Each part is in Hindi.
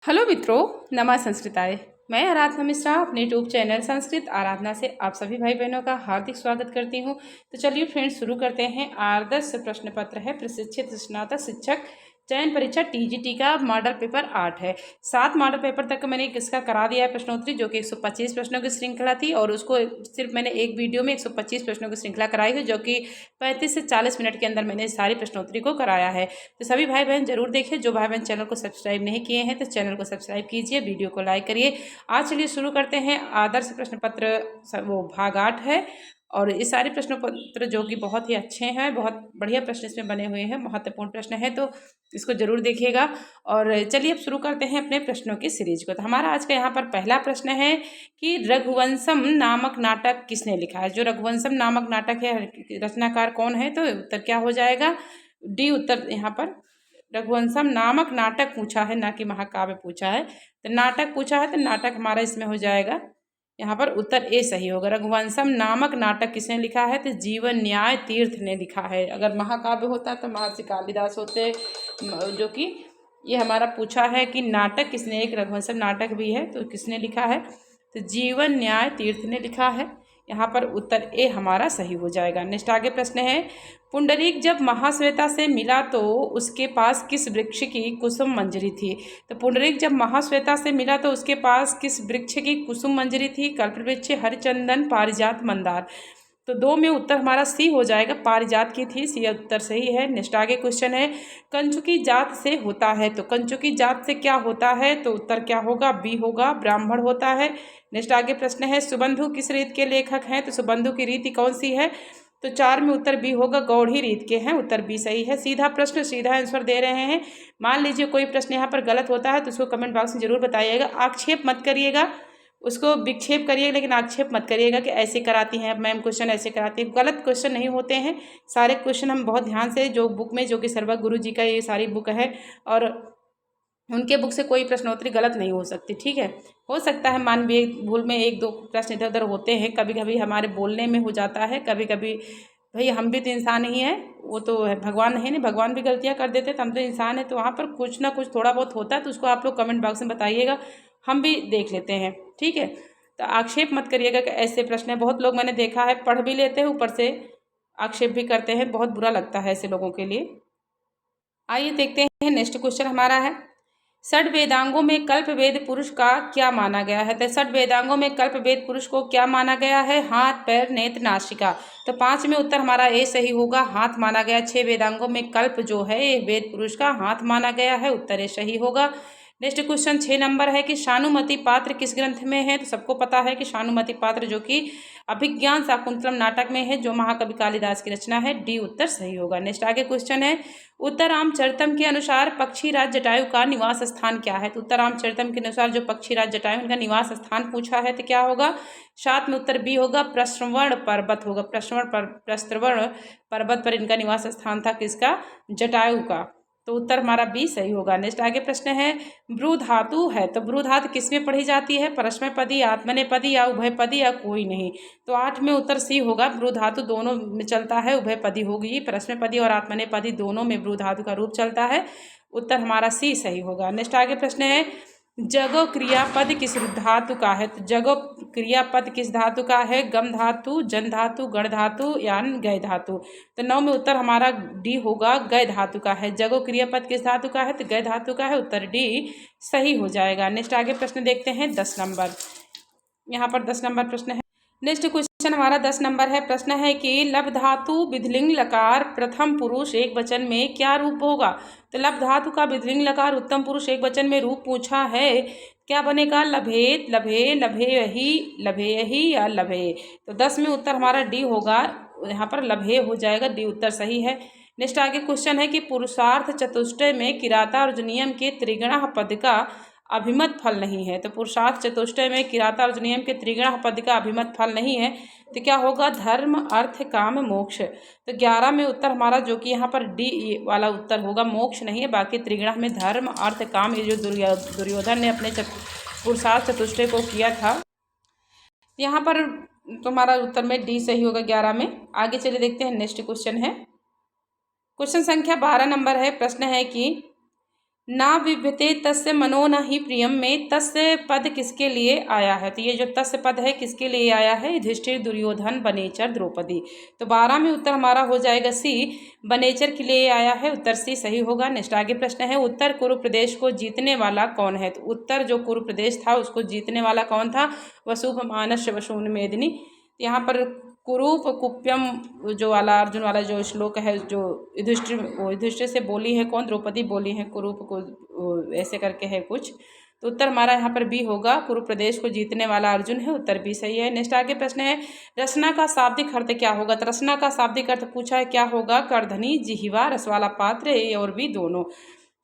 हेलो मित्रों, नमः संस्कृताय। मैं आराधना मिश्रा अपने यूट्यूब चैनल संस्कृत आराधना से आप सभी भाई बहनों का हार्दिक स्वागत करती हूं। तो चलिए फ्रेंड्स, शुरू करते हैं। आदर्श प्रश्न पत्र है प्रशिक्षित स्नातक शिक्षक चयन परीक्षा टीजीटी का मॉडल पेपर 8 है। 7 मॉडल पेपर तक मैंने इसका करा दिया है प्रश्नोत्तरी, जो कि 125 प्रश्नों की श्रृंखला थी, और उसको सिर्फ मैंने एक वीडियो में 125 प्रश्नों की श्रृंखला कराई है, जो कि 35 से 40 मिनट के अंदर मैंने सारी प्रश्नोत्तरी को कराया है। तो सभी भाई बहन जरूर देखें। जो भाई बहन चैनल को सब्सक्राइब नहीं किए हैं तो चैनल को सब्सक्राइब कीजिए, वीडियो को लाइक करिए। आज चलिए शुरू करते हैं। आदर्श प्रश्न पत्र वो भाग 8 है, और ये सारे प्रश्न पत्र जो कि बहुत ही अच्छे हैं, बहुत बढ़िया प्रश्न इसमें बने हुए हैं, महत्वपूर्ण प्रश्न है, तो इसको जरूर देखिएगा। और चलिए अब शुरू करते हैं अपने प्रश्नों की सीरीज को। तो हमारा आज का यहाँ पर पहला प्रश्न है कि रघुवंशम नामक नाटक किसने लिखा है। जो रघुवंशम नामक नाटक है, रचनाकार कौन है? तो उत्तर क्या हो जाएगा? डी उत्तर यहाँ पर रघुवंशम नामक नाटक पूछा है, ना कि महाकाव्य पूछा है। तो नाटक पूछा है तो नाटक हमारा इसमें हो जाएगा यहाँ पर उत्तर ए सही होगा। रघुवंशम नामक नाटक किसने लिखा है? तो जीवन न्याय तीर्थ ने लिखा है। अगर महाकाव्य होता तो महर्षि कालिदास होते, जो कि ये हमारा पूछा है कि नाटक किसने, एक रघुवंशम नाटक भी है तो किसने लिखा है? तो जीवन न्याय तीर्थ ने लिखा है। यहाँ पर उत्तर ए हमारा सही हो जाएगा। नेक्स्ट आगे प्रश्न है, पुंडरीक जब महाश्वेता से मिला तो उसके पास किस वृक्ष की कुसुम मंजरी थी? तो पुंडरीक जब महाश्वेता से मिला तो उसके पास किस वृक्ष की कुसुम मंजरी थी? कल्पवृक्ष, हरिचंदन, पारिजात, मंदार। तो 2 में उत्तर हमारा सी हो जाएगा, पारिजात की थी। सी उत्तर सही है। नेक्स्ट आगे क्वेश्चन है, कंचुकी जात से होता है। तो कंचुकी जात से क्या होता है? तो उत्तर क्या होगा? बी होगा, ब्राह्मण होता है। नेक्स्ट आगे प्रश्न है, सुबंधु किस रीत के लेखक हैं? तो सुबंधु की रीति कौन सी है? तो 4 में उत्तर बी होगा, गौड़ी रीत के हैं। उत्तर बी सही है। सीधा प्रश्न, सीधा आंसर दे रहे हैं। मान लीजिए कोई प्रश्न यहाँ पर गलत होता है तो उसको कमेंट बॉक्स में जरूर बताइएगा। आक्षेप मत करिएगा, उसको विक्षेप करिए, लेकिन आक्षेप मत करिएगा कि ऐसे कराती हैं मैम क्वेश्चन, ऐसे कराती हैं। गलत क्वेश्चन नहीं होते हैं सारे क्वेश्चन। हम बहुत ध्यान से जो बुक में, जो कि सर्वा गुरु जी का ये सारी बुक है, और उनके बुक से कोई प्रश्नोत्तरी गलत नहीं हो सकती। ठीक है, हो सकता है मानवीय भूल में 1-2 प्रश्न इधर उधर होते हैं, कभी कभी हमारे बोलने में हो जाता है, कभी कभी भाई हम भी तो इंसान ही हैं, वो तो है भगवान है नहीं, भगवान भी गलतियां कर देते, तो हम तो इंसान है। तो वहाँ पर कुछ ना कुछ थोड़ा बहुत होता है, तो उसको आप लोग कमेंट बॉक्स में बताइएगा, हम भी देख लेते हैं। ठीक है, तो आक्षेप मत करिएगा कि ऐसे प्रश्न है। बहुत लोग मैंने देखा है पढ़ भी लेते हैं, ऊपर से आक्षेप भी करते हैं, बहुत बुरा लगता है ऐसे लोगों के लिए। आइए देखते हैं, नेक्स्ट क्वेश्चन हमारा है, षड वेदांगों में कल्प वेद पुरुष का क्या माना गया है? तो षड वेदांगों में कल्प वेद पुरुष को क्या माना गया है? हाथ, पैर, नेत्र, नासिका। तो 5 में उत्तर हमारा ए सही होगा, हाथ माना गया। 6 वेदांगों में कल्प जो है ये वेद पुरुष का हाथ माना गया है। उत्तर ए सही होगा। नेक्स्ट क्वेश्चन 6 नंबर है कि शानुमति पात्र किस ग्रंथ में है? तो सबको पता है कि शानुमति पात्र जो कि अभिज्ञान शाकुंतलम नाटक में है, जो महाकवि कालिदास की रचना है। डी उत्तर सही होगा। नेक्स्ट आगे क्वेश्चन है, उत्तरामचरितम के अनुसार पक्षीराज जटायु का निवास स्थान क्या है? तो उत्तरामचरितम के अनुसार जो पक्षीराज जटायु, उनका निवास स्थान पूछा है, तो क्या होगा? 7 में उत्तर बी होगा, प्रस्रवण पर्वत होगा। प्रस्रवण पर्वत पर इनका निवास स्थान था, किसका? जटायु का। तो उत्तर हमारा बी सही होगा। नेक्स्ट आगे प्रश्न है, ब्रू धातु है, तो ब्रू धातु किसमें पढ़ी जाती है? परस्मैपदी, आत्मनेपदी या उभयपदी या कोई नहीं। तो 8 में उत्तर सी होगा, ब्रू धातु दोनों में चलता है, उभयपदी होगी। परस्मैपदी और आत्मनेपदी दोनों में ब्रू धातु का रूप चलता है। उत्तर हमारा सी सही होगा। नेक्स्ट आगे प्रश्न है, जगो क्रियापद किस धातु का है? तो जगो क्रियापद किस धातु का है? गम धातु, जन धातु, गण धातु या गय धातु। तो 9 में उत्तर हमारा डी होगा, गय धातु का है। जगो क्रियापद किस धातु का है? तो गय धातु का है। उत्तर डी सही हो जाएगा। नेक्स्ट आगे प्रश्न देखते हैं 10 नंबर। यहाँ पर 10 नंबर प्रश्न है। नेक्स्ट क्वेश्चन हमारा 10 नंबर है। प्रश्न है कि लभ धातु विधिलिंग लकार प्रथम पुरुष एक वचन में क्या रूप होगा? तो लभ धातु का विधिलिंग लकार उत्तम पुरुष एक वचन में रूप पूछा है, क्या बनेगा? लभेत, लभे, लभेयहि, लभेयहि या लभे। तो 10 में उत्तर हमारा डी होगा, यहाँ पर लभे हो जाएगा। डी उत्तर सही है। नेक्स्ट आगे क्वेश्चन है कि पुरुषार्थ चतुष्टय में किराता और नियम के त्रिगुणः पद का अभिमत फल नहीं है। तो पुरुषार्थ चतुष्टय में किराता और नियम के त्रिगुणः पद का अभिमत फल नहीं है, तो क्या होगा? धर्म, अर्थ, काम, मोक्ष। तो 11 में उत्तर हमारा जो कि यहाँ पर डी वाला उत्तर होगा, मोक्ष नहीं है, बाकी त्रिगुणः में धर्म, अर्थ, काम, ये जो दुर्योधन ने अपने पुरुषार्थ चतुष्टय को किया था, यहाँ पर तुम्हारा उत्तर में डी सही होगा 11 में। आगे चलिए देखते हैं, नेक्स्ट क्वेश्चन है, क्वेश्चन संख्या 12 नंबर है। प्रश्न है कि ना विभ्यते तस्य मनो न ही प्रियम में तस्य पद किसके लिए आया है? तो ये जो तस्य पद है किसके लिए आया है? युधिष्ठिर, दुर्योधन, बनेचर, द्रौपदी। तो 12 में उत्तर हमारा हो जाएगा सी, बनेचर के लिए आया है। उत्तर सी सही होगा। नेक्स्ट आगे प्रश्न है, उत्तर कुरु प्रदेश को जीतने वाला कौन है? तो उत्तर जो कुरु प्रदेश था उसको जीतने वाला कौन था? वसुभ, मानस, वसून, मेदिनी। यहाँ पर कुरूप कुप्यम जो वाला अर्जुन वाला जो श्लोक है, जो युधिष्ठिर से बोली है कौन? द्रौपदी बोली है कुरूप को, ऐसे करके है कुछ। तो उत्तर हमारा यहाँ पर बी होगा, कुरु प्रदेश को जीतने वाला अर्जुन है। उत्तर बी सही है। नेक्स्ट आगे प्रश्न है, रसना का शाब्दिक अर्थ क्या होगा? तो रसना का शाब्दिक अर्थ पूछा है, क्या होगा? करधनी, जिह्वा, रसवाला पात्र, ए और बी दोनों।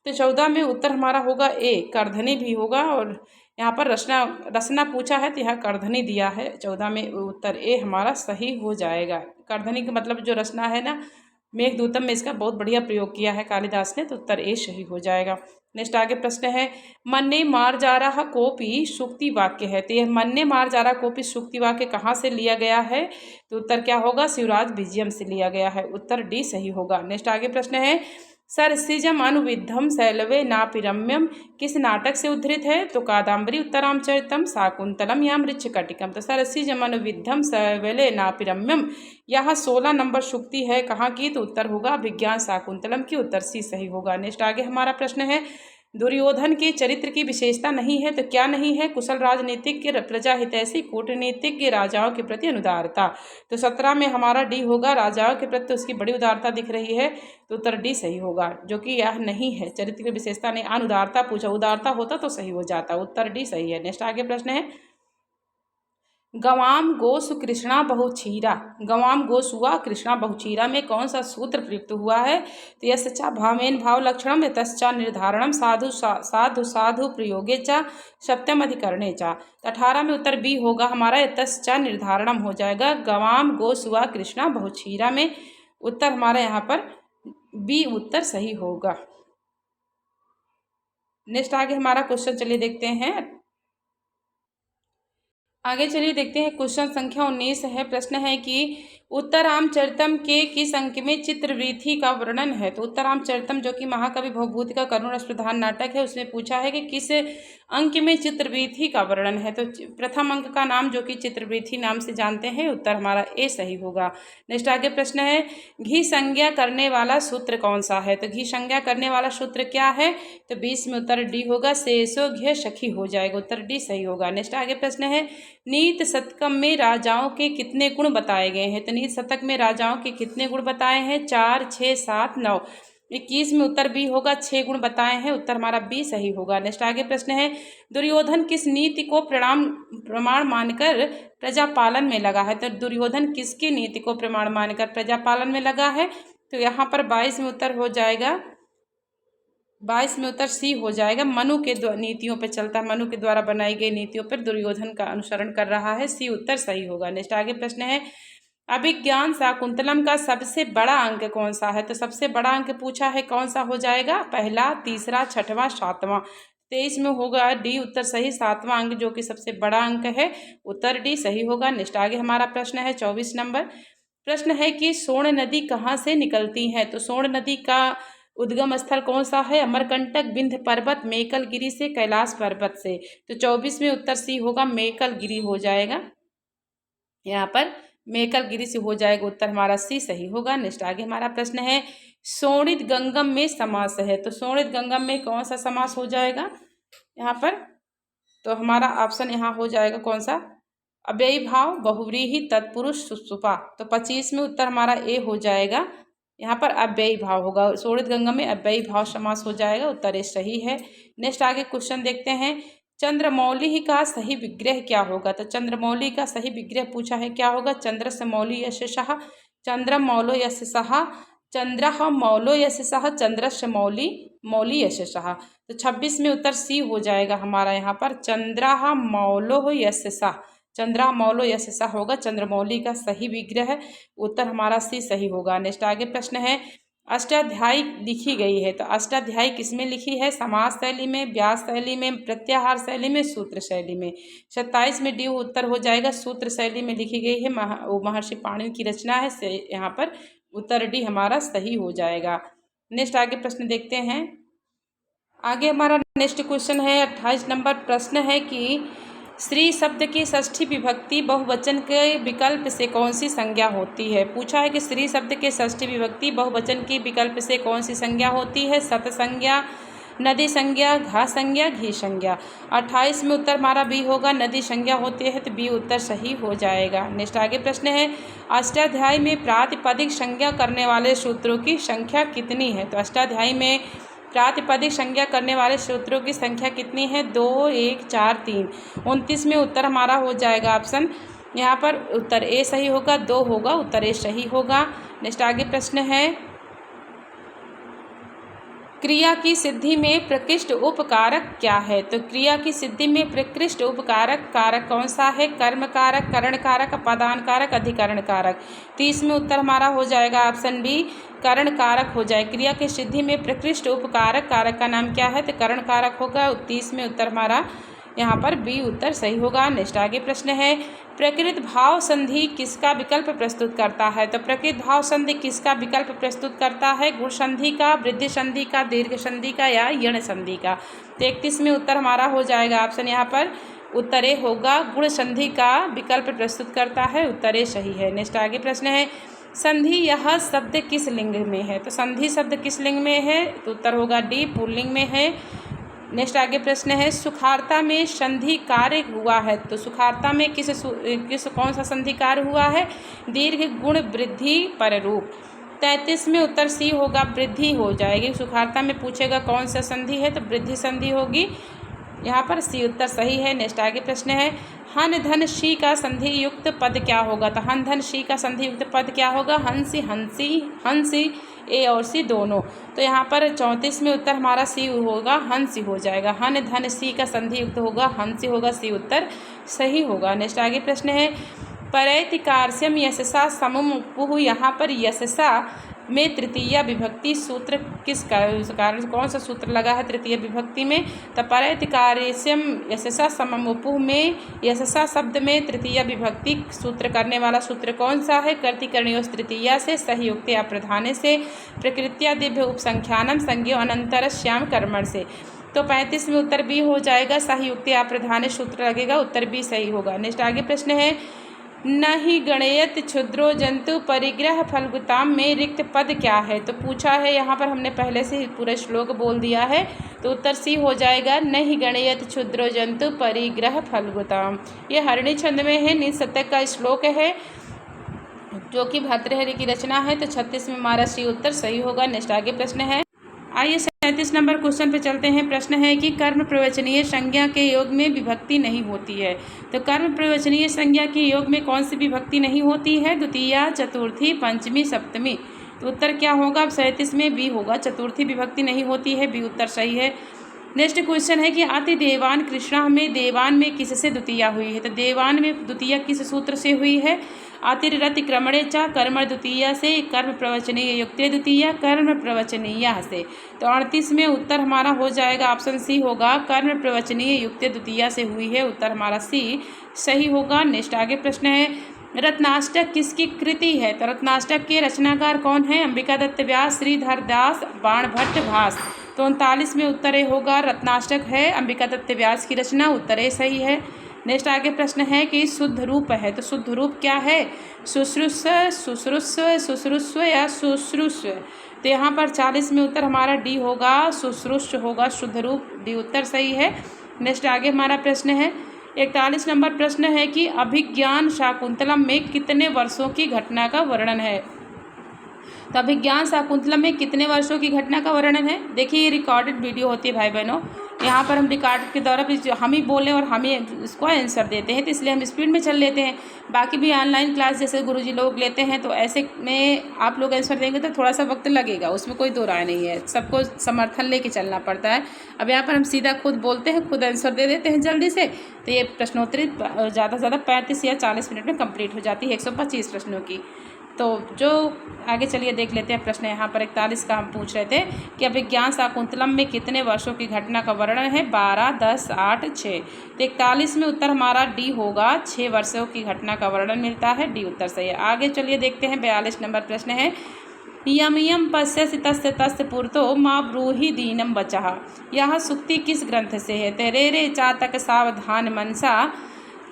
तो 14 में उत्तर हमारा होगा ए, करधनी भी होगा। और यहाँ पर रसना पूछा है तो यहाँ करधनी दिया है। 14 में उत्तर ए हमारा सही हो जाएगा। करधनी का मतलब जो रसना है ना, मेघदूतम में इसका बहुत बढ़िया प्रयोग किया है कालिदास ने। तो उत्तर ए सही हो जाएगा। नेक्स्ट आगे प्रश्न है, मन्ने मार जा रहा कोपी सूक्ति वाक्य है। तो यह मन्ने मार जा रहा कोपी सूक्ति वाक्य कहाँ से लिया गया है? तो उत्तर क्या होगा? शिवराज विजयम से लिया गया है। उत्तर डी सही होगा। नेक्स्ट आगे प्रश्न है, सरसिजम अनुविद्धम शैलवे नापिरम्यम किस नाटक से उद्धृत है? तो कादम्बरी, उत्तरामचरितम, शाकुंतलम या मृच्छकटिकम। तो सरसिजम अनुविद्धम शैलवे नापिरम्यम, यहाँ 16 नंबर सूक्ति है कहाँ की? तो उत्तर होगा विज्ञान शाकुंतलम की। उत्तर सी सही होगा। नेक्स्ट आगे हमारा प्रश्न है, दुर्योधन के चरित्र की विशेषता नहीं है तो क्या नहीं है? कुशल राजनीतिज्ञ, प्रजा हितैषी, कूटनीतिज्ञ, राजाओं के प्रति अनुदारता। तो 17 में हमारा डी होगा, राजाओं के प्रति उसकी बड़ी उदारता दिख रही है। तो उत्तर डी सही होगा, जो कि यह नहीं है, चरित्र की विशेषता नहीं। अनुदारता पूछा, उदारता होता तो सही हो जाता। उत्तर डी सही है। नेक्स्ट आगे प्रश्न है, गवाम गोसु कृष्णा बहुचीरा, गवाम गोसुआ कृष्णा बहुचीरा में कौन सा सूत्र प्रयुक्त हुआ है? तो यस्चा भावेन भाव लक्षणम यतश्चा निर्धारणम साधु साधु साधु प्रयोगे चा सप्तम अधिकरणे चा। तो 18 में उत्तर बी होगा हमारा, यतश्चा निर्धारणम हो जाएगा। गवाम गोसुआ कृष्णा बहुचीरा में उत्तर हमारा यहाँ पर बी उत्तर सही होगा। नेक्स्ट आगे हमारा क्वेश्चन चलिए देखते हैं। आगे चलिए देखते हैं, क्वेश्चन संख्या 19 है। प्रश्न है कि उत्तरामचरितम के किस अंक में चित्रवृथि का वर्णन है? तो उत्तरामचरितम जो कि महाकवि भवभूति का करुण रस प्रधान नाटक है, उसमें पूछा है कि किस अंक में चित्रवृथि का वर्णन है? तो प्रथम अंक का नाम जो कि चित्रवृथि नाम से जानते हैं। उत्तर हमारा ए सही होगा। नेक्स्ट आगे प्रश्न है, घी संज्ञा करने वाला सूत्र कौन सा है? तो घी संज्ञा करने वाला सूत्र क्या है? तो 20 में उत्तर डी होगा, शेषो घ्य सखी हो जाएगा। उत्तर डी सही होगा। नेक्स्ट आगे प्रश्न है, नीत शतकम में राजाओं के कितने गुण बताए गए हैं? तो नीत शतक में राजाओं के कितने गुण बताए हैं? 4, 6, 7, 9। 21 में उत्तर बी होगा, 6 गुण बताए हैं। उत्तर हमारा बी सही होगा। नेक्स्ट आगे प्रश्न है, दुर्योधन किस नीति को प्रमाण मानकर प्रजापालन में लगा है? तो दुर्योधन किसकी नीति को प्रमाण मानकर प्रजापालन में लगा है? तो यहाँ पर 22 में उत्तर हो जाएगा, 22 में उत्तर सी हो जाएगा। मनु के नीतियों पर चलता है, मनु के द्वारा बनाई गई नीतियों पर दुर्योधन का अनुसरण कर रहा है। सी उत्तर सही होगा। नेक्स्ट आगे प्रश्न है, अभिज्ञान शाकुंतलम का सबसे बड़ा अंक कौन सा है? तो सबसे बड़ा अंक पूछा है, कौन सा हो जाएगा? पहला, तीसरा, छठवां, सातवां। 23 में होगा डी उत्तर सही, 7वां अंक जो कि सबसे बड़ा अंक है। उत्तर डी सही होगा। नेक्स्ट आगे हमारा प्रश्न है 24 नंबर। प्रश्न है कि सोन नदी कहाँ से निकलती है? तो सोन नदी का उद्गम स्थल कौन सा है? अमरकंटक, विंध्य पर्वत, मेकलगिरी से, कैलाश पर्वत से। तो 24 में उत्तर सी होगा, मेकलगिरी हो जाएगा। यहाँ पर मेकलगिरी से हो जाएगा। उत्तर हमारा सी सही होगा। नेक्स्ट आगे हमारा प्रश्न है, शोणित गंगम में समास है। तो शोणित गंगम में कौन सा समास हो जाएगा यहाँ पर? तो हमारा ऑप्शन यहाँ हो जाएगा कौन सा? अव्ययी भाव, बहुव्रीहि, तत्पुरुष, सुषुप्ता। तो 25 में उत्तर हमारा ए हो जाएगा। यहाँ पर अव्ययी भाव होगा, शोणित गंगम में अव्ययी भाव समास हो जाएगा। उत्तर ए सही है। नेक्स्ट आगे क्वेश्चन देखते हैं, चंद्रमौली का सही विग्रह क्या होगा? तो चंद्रमौली का सही विग्रह पूछा है, क्या होगा? चंद्रस्य मौली यशसः, चंद्रम मौलो यशसः, चंद्रः मौलो यशसः, चंद्रस्य मौली मौली यशसः। तो 26 में उत्तर सी हो जाएगा हमारा यहाँ पर, चंद्रः मौलो यशसः, चंद्रा मौलो यशसः होगा चंद्रमौली का सही विग्रह। उत्तर हमारा सी सही होगा। नेक्स्ट आगे प्रश्न है, अष्टाध्यायी लिखी गई है। तो अष्टाध्यायी किसमें लिखी है? समास शैली में, व्यास शैली में, प्रत्याहार शैली में, सूत्र शैली में। 27 में डी उत्तर हो जाएगा, सूत्र शैली में लिखी गई है। महर्षि पाणिनि की रचना है। यहाँ पर उत्तर डी हमारा सही हो जाएगा। नेक्स्ट आगे प्रश्न देखते हैं। आगे हमारा नेक्स्ट क्वेश्चन है 28 नंबर प्रश्न है कि स्त्री शब्द की षष्ठी विभक्ति बहुवचन के विकल्प से कौन सी संज्ञा होती है। पूछा है कि स्त्री शब्द के षष्ठी विभक्ति बहुवचन की विकल्प से कौन सी संज्ञा होती है। सत संज्ञा, नदी संज्ञा, घा संज्ञा, घी संज्ञा। 28 में उत्तर हमारा बी होगा, नदी संज्ञा होती है, तो बी उत्तर सही हो जाएगा। नेक्स्ट आगे प्रश्न है अष्टाध्यायी में प्रातिपदिक संज्ञा करने वाले सूत्रों की संख्या कितनी है। तो अष्टाध्यायी में प्रातिपदिक संज्ञा करने वाले सूत्रों की संख्या कितनी है। 2, 1, 4, 3। 29 में उत्तर हमारा हो जाएगा ऑप्शन, यहाँ पर उत्तर ए सही होगा, 2 होगा, उत्तर ए सही होगा। नेक्स्ट आगे प्रश्न है क्रिया की सिद्धि में प्रकृष्ट उपकारक क्या है। तो क्रिया की सिद्धि में प्रकृष्ट उपकारक कारक कौन सा है। कर्म कारक, करण कारक, पदान कारक, अधिकरण कारक। 30 में उत्तर हमारा हो जाएगा ऑप्शन बी, करण कारक हो जाए। क्रिया की सिद्धि में प्रकृष्ट उपकारक कारक का नाम क्या है, तो करण कारक होगा। 30 में उत्तर हमारा यहाँ पर बी उत्तर सही होगा। नेक्स्ट आगे प्रश्न है प्रकृत भाव संधि किसका विकल्प प्रस्तुत करता है। तो प्रकृत भाव संधि किसका विकल्प प्रस्तुत करता है। गुण संधि का, वृद्धि संधि का, दीर्घ संधि का या यण संधि का। तो 31 में उत्तर हमारा हो जाएगा ऑप्शन यहाँ पर उत्तर ए होगा, गुण संधि का विकल्प प्रस्तुत करता है, उत्तर ए सही है। नेक्स्ट आगे प्रश्न है संधि यह शब्द किस लिंग में है। तो संधि शब्द किस लिंग में है, तो उत्तर होगा डी, पुल्लिंग में है। नेक्स्ट आगे प्रश्न है सुखारता में संधि कार्य हुआ है। तो सुखारता में किस कौन सा संधि कार्य हुआ है। दीर्घ गुण वृद्धि पररूप। 33 में उत्तर सी होगा, वृद्धि हो जाएगी। सुखारता में पूछेगा कौन सा संधि है, तो वृद्धि संधि होगी, यहाँ पर सी उत्तर सही है। नेक्स्ट आगे प्रश्न है हन धन शी का संधि युक्त पद क्या होगा। तो हन धन शी का संधि युक्त पद क्या होगा। हंसी, हंसी, हंसी, ए और सी दोनों। तो यहाँ पर 34 में उत्तर हमारा सी होगा, हंसी हो जाएगा। हन धन सी का संधि युक्त होगा, हंसी होगा, सी उत्तर सही होगा। नेक्स्ट आगे प्रश्न है परैतिकार्यम यशसा समम पुह। यहाँ पर यशसा में तृतीया विभक्ति सूत्र किस कारण कौन सा सूत्र लगा है तृतीय विभक्ति में। तो परैतिकार्यम यशसा समम पुह में यशसा शब्द में तृतीया विभक्ति सूत्र करने वाला सूत्र कौन सा है। कर्तिकर्णयोस् तृतीया से, सही युक्त्या प्रधाने से, प्रकृत्या दिव्य उपसंख्यानम संज्ञो अनंतर श्याम कर्मण से। तो 35 में उत्तर बी हो जाएगा, सही युक्त्या प्रधाने सूत्र लगेगा, उत्तर बी सही होगा। नेक्स्ट आगे प्रश्न है न ही गणयत क्षुद्रो जंतु परिग्रह फलगुताम में रिक्त पद क्या है। तो पूछा है, यहाँ पर हमने पहले से ही पूरा श्लोक बोल दिया है, तो उत्तर सी हो जाएगा, न ही गणयत क्षुद्रो जंतु परिग्रह फलगुताम। ये हरिणी छंद में है, निज शतक का श्लोक है जो कि भर्तृहरि की रचना है। तो 36 में हमारा सी उत्तर सही होगा। नेक्स्ट आगे प्रश्न है आइए 37 नंबर क्वेश्चन पे चलते हैं। प्रश्न है कि कर्म प्रवचनीय संज्ञा के योग में विभक्ति नहीं होती है। तो कर्म प्रवचनीय संज्ञा के योग में कौन सी विभक्ति नहीं होती है। द्वितीया, चतुर्थी, पंचमी, सप्तमी। तो उत्तर क्या होगा। अब 37 में बी होगा, चतुर्थी विभक्ति नहीं होती है, बी उत्तर सही है। नेक्स्ट क्वेश्चन है कि अति देवान कृष्णा में देवान में किससे द्वितीया हुई है। तो देवान में द्वितीया किस सूत्र से हुई है। अतिरति क्रमणे च कर्म द्वितीया से, कर्म प्रवचनीय युक्ते द्वितीया, कर्म प्रवचनीय से। तो 38 में उत्तर हमारा हो जाएगा ऑप्शन सी होगा, कर्म प्रवचनीय युक्ते द्वितीया से हुई है, उत्तर हमारा सी सही होगा। नेक्स्ट आगे प्रश्न है रत्नाष्टक किसकी कृति है। तो रत्नाष्टक के रचनाकार कौन है। अंबिका दत्त व्यास, श्रीधर दास, बाणभट्ट, भास। तो 39 में उत्तर ए होगा, रत्नाष्टक है अंबिका दत्त व्यास की रचना, उत्तर ए सही है। नेक्स्ट आगे प्रश्न है कि शुद्ध रूप है। तो शुद्ध रूप क्या है। शुश्रूष, शुश्रूष्व, शुश्रूष्व या शुश्रूष्व। तो यहाँ पर 40 में उत्तर हमारा डी होगा, शुश्रूष होगा शुद्ध रूप, डी उत्तर सही है। नेक्स्ट आगे हमारा प्रश्न है 41 नंबर प्रश्न है कि अभिज्ञान शाकुंतलम में कितने वर्षों की घटना का वर्णन है। तो अभिज्ञान शाकुंतलम में कितने वर्षों की घटना का वर्णन है। देखिए ये रिकॉर्डेड वीडियो होती है भाई बहनों, यहाँ पर हम रिकॉर्ड के दौरान हम ही बोलें और हम ही इसको आंसर देते हैं, तो इसलिए हम स्पीड में चल लेते हैं। बाकी भी ऑनलाइन क्लास जैसे गुरुजी लोग लेते हैं, तो ऐसे में आप लोग आंसर देंगे तो थोड़ा सा वक्त लगेगा, उसमें कोई दो राय नहीं है, सबको समर्थन लेके चलना पड़ता है। अब यहाँ पर हम सीधा खुद बोलते हैं, खुद आंसर दे देते हैं जल्दी से, तो ये प्रश्नोत्तरी ज़्यादा से ज़्यादा 35 या 40 मिनट में कंप्लीट हो जाती है 125 प्रश्नों की। तो जो आगे चलिए देख लेते हैं प्रश्न। यहाँ पर 41 का हम पूछ रहे थे कि अभिज्ञान शाकुंतलम में कितने वर्षों की घटना का वर्णन है। 12, 10, 8, 6। तो 41 में उत्तर हमारा डी होगा, 6 वर्षों की घटना का वर्णन मिलता है, डी उत्तर सही है। आगे चलिए देखते हैं 42 नंबर प्रश्न है यम यम पश्यसि तस्य तस्य पुरतो मा ब्रूहि दीनम वचः। यह सूक्ति किस ग्रंथ से है? तेरेरे चातक सावधान मनसा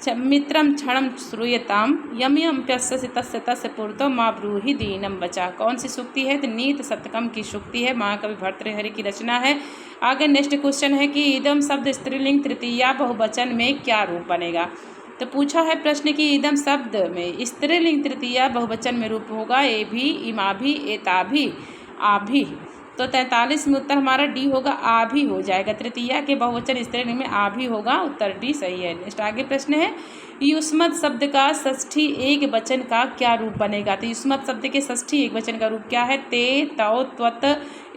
मित्रम क्षणम श्रूयताम यम यम पश्यसि तस्य तस्य पुरतो माँ ब्रूहि दीनम वचः। कौन सी सूक्ति है? तो नीत शतकम की सूक्ति है, महाकवि भर्तृहरि की रचना है। आगे नेक्स्ट क्वेश्चन है कि इदम शब्द स्त्रीलिंग तृतीया बहुवचन में क्या रूप बनेगा? तो पूछा है प्रश्न कि इदम शब्द में स्त्रीलिंग तृतीया बहुवचन में रूप होगा ए भी, इमा भी, एता भी, आ भी। तो 43 में उत्तर हमारा डी होगा, आ भी हो जाएगा। तृतीया के बहुवचन स्त्रीलिंग में आ भी होगा, उत्तर डी सही है। नेक्स्ट आगे प्रश्न है युष्मत शब्द का षष्ठी एक वचन का क्या रूप बनेगा? तो युष्मत शब्द के षष्ठी एक वचन का रूप क्या है? ते, तौ, त्वत,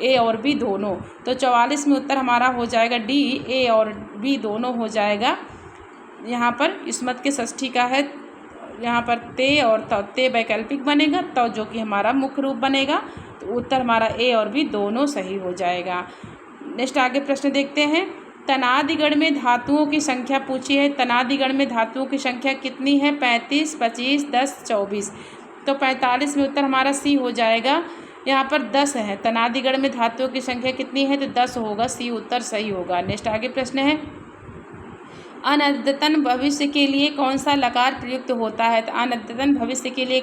ए और बी दोनों। तो 44 में उत्तर हमारा हो जाएगा डी, ए और बी दोनों हो जाएगा। यहाँ पर युष्मत के षष्ठी का है, यहाँ पर ते और तौ, ते वैकल्पिक बनेगा, तौ जो कि हमारा मुख्य रूप बनेगा। तो उत्तर हमारा ए और बी दोनों सही हो जाएगा। नेक्स्ट आगे प्रश्न देखते हैं। तनादिगण में धातुओं की संख्या पूछी है। तनादिगण में धातुओं की संख्या कितनी है? 35, 25, 10, 24। तो 45 में उत्तर हमारा सी हो जाएगा। यहाँ पर 10 है। तनादिगण में धातुओं की संख्या कितनी है? तो 10 होगा, सी उत्तर सही होगा। नेक्स्ट आगे प्रश्न है अनद्यतन भविष्य के लिए कौन सा लकार प्रयुक्त होता है? तो अनद्यतन भविष्य के लिए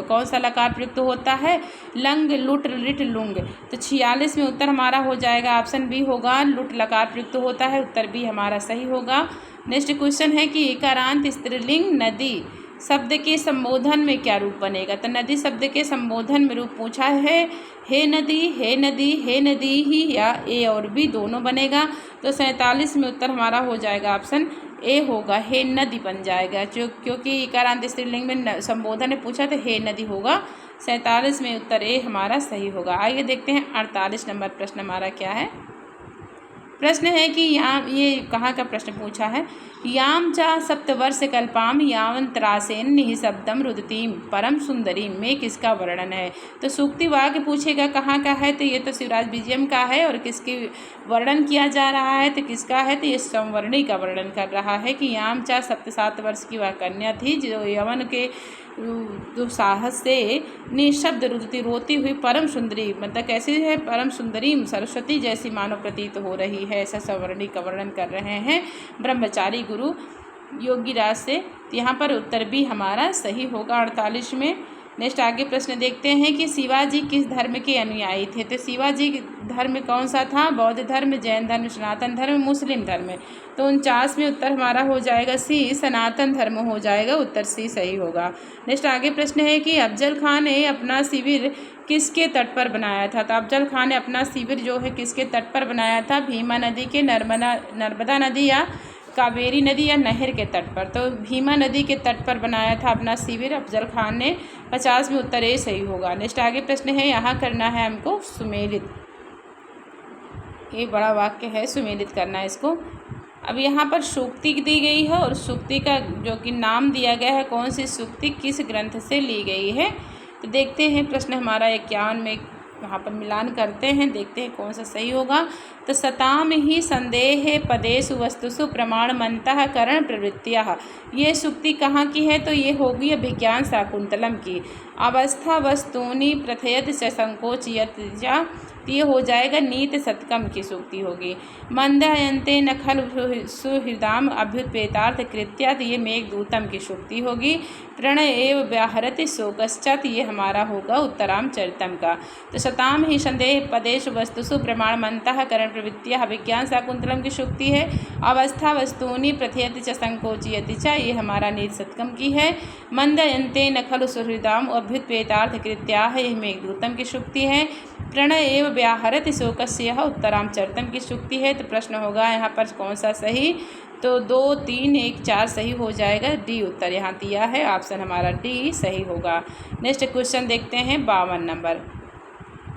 कौन सा लकार प्रयुक्त होता है? लंग, लुट, लिट, लुंग। तो 46 में उत्तर हमारा हो जाएगा ऑप्शन बी होगा, लुट लकार प्रयुक्त होता है, उत्तर बी हमारा सही होगा। नेक्स्ट क्वेश्चन है कि इकारांत स्त्रीलिंग नदी शब्द के संबोधन में क्या रूप बनेगा? तो नदी शब्द के संबोधन में रूप पूछा है हे नदी, हे नदी, हे नदी ही, या ए और बी दोनों बनेगा। तो 47 में उत्तर हमारा हो जाएगा ऑप्शन ए होगा, हे नदी बन जाएगा। जो क्योंकि इकारांत स्त्रीलिंग में संबोधन में पूछा तो हे नदी होगा। 47 में उत्तर ए हमारा सही होगा। आइए देखते हैं 48 नंबर प्रश्न हमारा क्या है। प्रश्न है कि ये कहाँ का प्रश्न पूछा है? याम चा सप्तवर्ष कल्पाम यावंतरासेन निःशब्दम रुदतीम परम सुंदरीम में किसका वर्णन है? तो सूक्ति वाक्य पूछेगा कहाँ का है? तो ये तो शिवराज विजयम का है। और किसकी वर्णन किया जा रहा है? तो किसका है? तो ये संवर्णी का वर्णन कर रहा है कि याम चा 7 वर्ष की वह कन्या थी जो यवन के दुस्साहस से निःशब्द रुदती रोती हुई परम सुंदरी, मतलब कैसी है? परम सुंदरी सरस्वती जैसी मानव प्रतीत हो रही है। ऐसा संवर्णी का वर्णन कर रहे हैं ब्रह्मचारी गुरु योगीराज से। यहाँ पर उत्तर भी हमारा सही होगा 48 में। नेक्स्ट आगे प्रश्न देखते हैं कि शिवाजी किस धर्म के अनुयायी थे? तो शिवाजी धर्म कौन सा था? बौद्ध धर्म, जैन धर्म, सनातन धर्म, मुस्लिम धर्म। तो 49 में उत्तर हमारा हो जाएगा सी, सनातन धर्म हो जाएगा, उत्तर सी सही होगा। नेक्स्ट आगे प्रश्न है कि अफजल खान ने अपना शिविर किसके तट पर बनाया था? तो अफजल खान ने अपना शिविर जो है किसके तट पर बनाया था? भीमा नदी के, नर्मदा नदी या कावेरी नदी या नहर के तट पर? तो भीमा नदी के तट पर बनाया था अपना शिविर अफजल खान ने। 50 में उत्तर ए सही होगा। नेक्स्ट आगे प्रश्न है, यहाँ करना है हमको सुमेलित। ये बड़ा वाक्य है, सुमेलित करना है इसको। अब यहाँ पर सूक्ति दी गई है और सूक्ति का जो कि नाम दिया गया है, कौन सी सूक्ति किस ग्रंथ से ली गई है? तो देखते हैं प्रश्न हमारा 51 में वहाँ पर मिलान करते हैं, देखते हैं कौन सा सही होगा। तो सताम ही संदेह पदेषु वस्तुषु प्रमाणमन्तः करण प्रवृत्तियाः, ये सूक्ति कहाँ की है? तो ये होगी अभिज्ञान शाकुंतलम की। अवस्था वस्तूनि प्रथयत च संकोचयत च, ये हो जाएगा नीत शतकम की सूक्ति होगी। मंदयन्ते न खलु सुहृदाम अभ्युत्पेतार्थ कृत्या, ये मेघदूतम की सूक्ति होगी। प्रणय एव व्याहरति शोकश्चात, ये हमारा होगा उत्तराम चरितम का। तो शताम ही संदेह पदेषु वस्तुषु प्रमाणमन्तः करण प्रवृत्तियाः विज्ञान शाकुंतलम की सूक्ति है। अवस्था वस्तूनि प्रथयति च संकोचयति च, ये हमारा नीत शतकम की है। मंदयन्ते न खलु सुहृदाम अभ्युत्पेतार्थ कृत्याः, यह मेघदूतम की सूक्ति है। प्रणय एव व्याहरति शोकस्य, उत्तराम चरितम की सूक्ति है। तो प्रश्न होगा यहाँ पर कौन सा सही? तो 2, 3, 1, 4 सही हो जाएगा। डी उत्तर यहाँ दिया है, ऑप्शन हमारा डी सही होगा। नेक्स्ट क्वेश्चन देखते हैं 52 नंबर।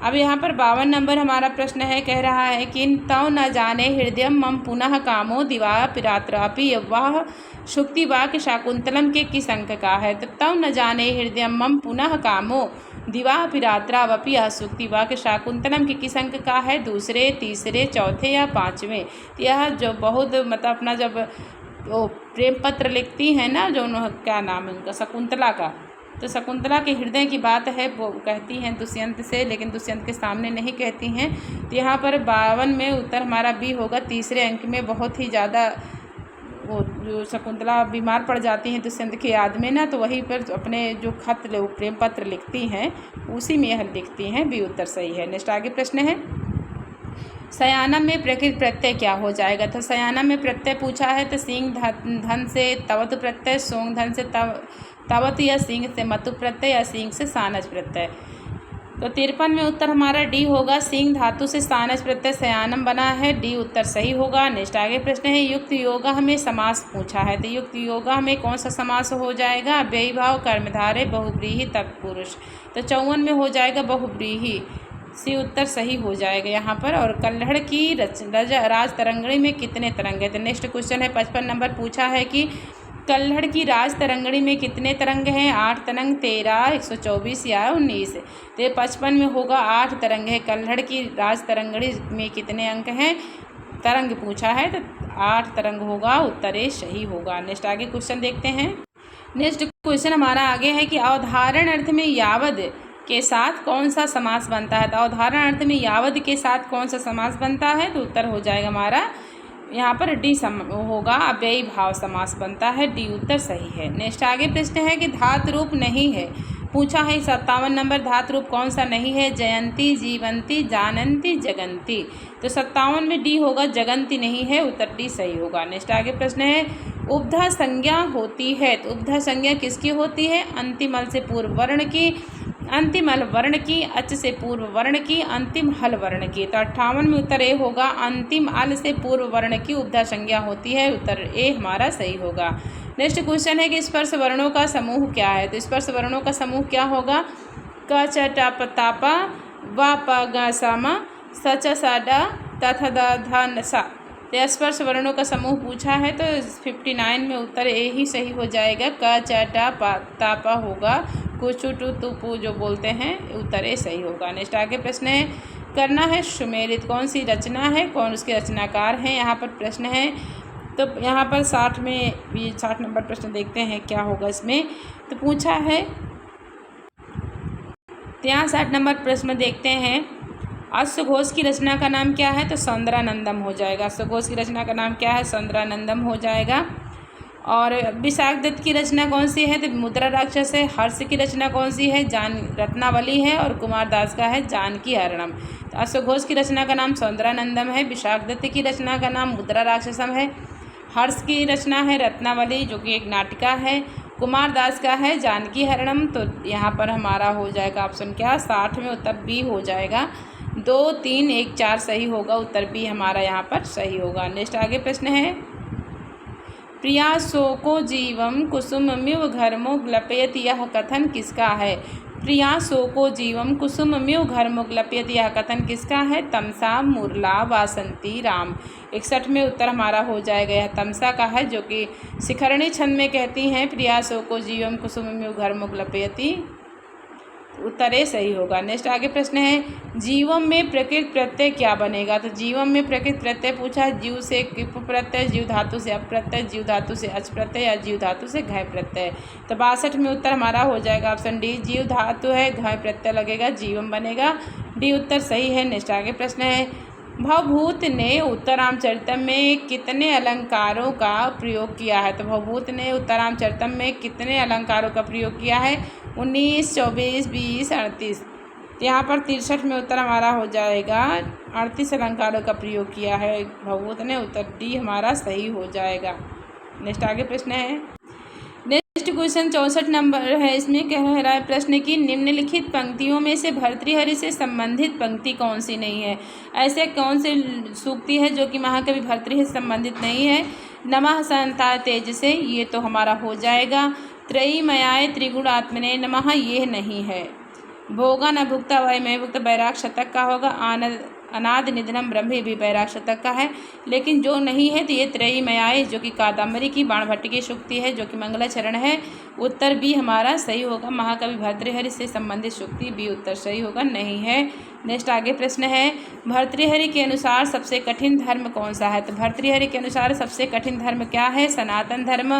अब यहाँ पर 52 नंबर हमारा प्रश्न है, कह रहा है कि तौ न जाने हृदय मम पुनः कामो दिवा पिरात्रापि, वह सूक्ति वाक्य शाकुंतलम के किस अंक का है? तो तौ न जाने हृदय मम पुनः कामो दिवा पिरात्रावपि, यह सूक्ति वाक्य शाकुंतलम के किस अंक का है? दूसरे, तीसरे, चौथे या 5वें? यह जो बहुत मतलब अपना जब वो प्रेम पत्र लिखती हैं ना, जो क्या नाम है उनका, शकुंतला का, तो शकुंतला के हृदय की बात है वो कहती हैं दुष्यंत से, लेकिन दुष्यंत के सामने नहीं कहती हैं। तो यहाँ पर 52 में उत्तर हमारा बी होगा। तीसरे अंक में बहुत ही ज़्यादा वो जो शकुंतला बीमार पड़ जाती हैं दुष्यंत की याद में ना, तो वहीं पर अपने जो खत प्रेम पत्र लिखती हैं उसी में यह लिखती हैं। बी उत्तर सही है। नेक्स्ट आगे प्रश्न है, सयानम में प्रकृत प्रत्यय क्या हो जाएगा। तो सयानम में प्रत्यय पूछा है तो सिंह धन से तवत प्रत्यय, सोंग धन से तवत या सिंह से मतु प्रत्यय या सिंह से सानज प्रत्यय। तो 53 में उत्तर हमारा डी होगा। सिंह धातु से सानज प्रत्यय सयानम बना है। डी उत्तर सही होगा। नेक्स्ट आगे प्रश्न है, युक्त योगा हमें समास पूछा है तो युक्त योगा हमें कौन सा समास हो जाएगा। व्ययी भाव, कर्मधारय, बहुव्रीहि, तत्पुरुष। तो 54 में हो जाएगा बहुव्रीहि। सी उत्तर सही हो जाएगा यहाँ पर। और कल्हड़ की राज तरंगणी में कितने तरंग है। तो नेक्स्ट क्वेश्चन है 55 नंबर पूछा है कि कल्हड़ की राज तरंगणी में कितने तरंग हैं। 8 तरंग, 13, 124 या 19। तो 55 में होगा 8 तरंग है। कल्हड़ की राज तरंगणी में कितने अंक हैं, तरंग पूछा है तो 8 तरंग होगा। उत्तर ए सही होगा। नेक्स्ट आगे क्वेश्चन देखते हैं। नेक्स्ट क्वेश्चन हमारा आगे है कि अवधारण अर्थ में यावद के साथ कौन सा समास बनता है। तो अवधारण अर्थ में यावद के साथ कौन सा समास बनता है। तो उत्तर हो जाएगा हमारा यहाँ पर डी होगा। अव्ययी भाव समास बनता है। डी उत्तर सही है। नेक्स्ट आगे प्रश्न है कि धातु रूप नहीं है पूछा है। 57 नंबर धातु रूप कौन सा नहीं है। जयंती, जीवंती, जानंती, जगंती। तो 57 में डी होगा। जगंती नहीं है। उत्तर डी सही होगा। नेक्स्ट आगे प्रश्न है, उपधा संज्ञा होती है तो उपधा संज्ञा किसकी होती है। अंतिम अल से पूर्व वर्ण की, अंतिम अल वर्ण की, अच से पूर्व वर्ण की, अंतिम हल वर्ण की। तो 58 में उत्तर ए होगा। अंतिम अल से पूर्व वर्ण की उपधा संज्ञा होती है। उत्तर ए हमारा सही होगा। नेक्स्ट क्वेश्चन है कि स्पर्श वर्णों का समूह क्या है। तो स्पर्श वर्णों का समूह क्या होगा। क च ट प ता प व प ग स म स च स ड त थ द ध न सा। तो स्पर्श वर्णों का समूह पूछा है तो 59 में उत्तर ए ही सही हो जाएगा। क च ट प ता प होगा। कुचु टू तुपु जो बोलते हैं, उत्तर ए सही होगा। नेक्स्ट आगे प्रश्न है, करना है सुमेलित कौन सी रचना है, कौन उसके रचनाकार हैं। यहाँ पर प्रश्न है तो यहाँ पर 60 में भी 60 नंबर प्रश्न देखते हैं क्या होगा इसमें। तो पूछा है तो यहाँ 60 नंबर प्रश्न देखते हैं, अश्वघोष की रचना का नाम क्या है। तो सौंदरानंदम हो जाएगा। अश्वघोष की रचना का नाम क्या है, सौंदरानंदम हो जाएगा। और विशाखदत्त की रचना कौन सी है। तो मुद्रा राक्षस है। हर्ष की रचना कौन सी है, रत्नावली है। और कुमारदास का है जानकी हरणम। तो अश्वघोष की रचना का नाम सौंदरानंदम है। विशाखदत्त की रचना का नाम मुद्रा राक्षसम है। हर्ष की रचना है रत्नावली जो कि एक नाटिका है। कुमारदास का है जानकी हरणम। तो यहाँ पर हमारा हो जाएगा ऑप्शन क्या, 60 में उत्तर बी हो जाएगा। 2, 3, 1, 4 सही होगा। उत्तर बी हमारा यहाँ पर सही होगा। नेक्स्ट आगे प्रश्न है, प्रिया शोको जीवम कुसुममिव घरमो ग्लपयत, यह कथन किसका है। प्रिया शोको जीवम कुसुममिव घरमो ग्लपयत, यह कथन किसका है। तमसा, मुरला, वासंती, राम। 61 में उत्तर हमारा हो जाएगा। यह तमसा का है जो कि शिखरणी छंद में कहती हैं, प्रिया शोको जीवम कुसुममिव घरमो ग्लपयति। उत्तर ए सही होगा। नेक्स्ट आगे प्रश्न है, जीवम में प्रकृत प्रत्यय क्या बनेगा। तो जीवम में प्रकृत प्रत्यय पूछा है। जीव से किप प्रत्यय, जीव धातु से अप प्रत्यय, जीव धातु से अच प्रत्यय या जीव धातु से घय प्रत्यय। तो 62 में उत्तर हमारा हो जाएगा ऑप्शन डी। जीव धातु है, घय प्रत्यय लगेगा, जीवम बनेगा। डी उत्तर सही है। नेक्स्ट आगे प्रश्न है, भवभूत ने उत्तरामचरितम में कितने अलंकारों का प्रयोग किया है। तो भवभूत ने उत्तरामचरितम में कितने अलंकारों का प्रयोग किया है। 19, 24, 20, 38। यहाँ पर 63 में उत्तर हमारा हो जाएगा। 38 अलंकारों का प्रयोग किया है भवभूत ने। उत्तर डी हमारा सही हो जाएगा। नेक्स्ट आगे प्रश्न है, नेक्स्ट क्वेश्चन 64 नंबर है। इसमें कह रहा है प्रश्न की निम्नलिखित पंक्तियों में से भर्तृहरि से संबंधित पंक्ति कौन सी नहीं है। ऐसे कौन सी सूक्ति है जो कि महाकवि भर्तृहरि से संबंधित नहीं है। नमः संता तेज से, ये तो हमारा हो जाएगा। त्रयीमयाय त्रिगुणात्मने नमः, ये नहीं है। भोगा न भुक्ता वय में भुक्त बैराग शतक का होगा। अनाद निधनम ब्रह्मे भी बैराग शतक का है। लेकिन जो नहीं है तो ये त्रयीमयाय जो कि कादम्बरी की बाणभट्ट की सूक्ति है जो कि मंगलाचरण है। उत्तर बी हमारा सही होगा। महाकवि भर्तृहरि से संबंधित सूक्ति बी उत्तर सही होगा, नहीं है। नेक्स्ट आगे प्रश्न है, भर्तृहरि के अनुसार सबसे कठिन धर्म कौन सा है? तो भर्तृहरि के अनुसार सबसे कठिन धर्म क्या है? सनातन धर्म,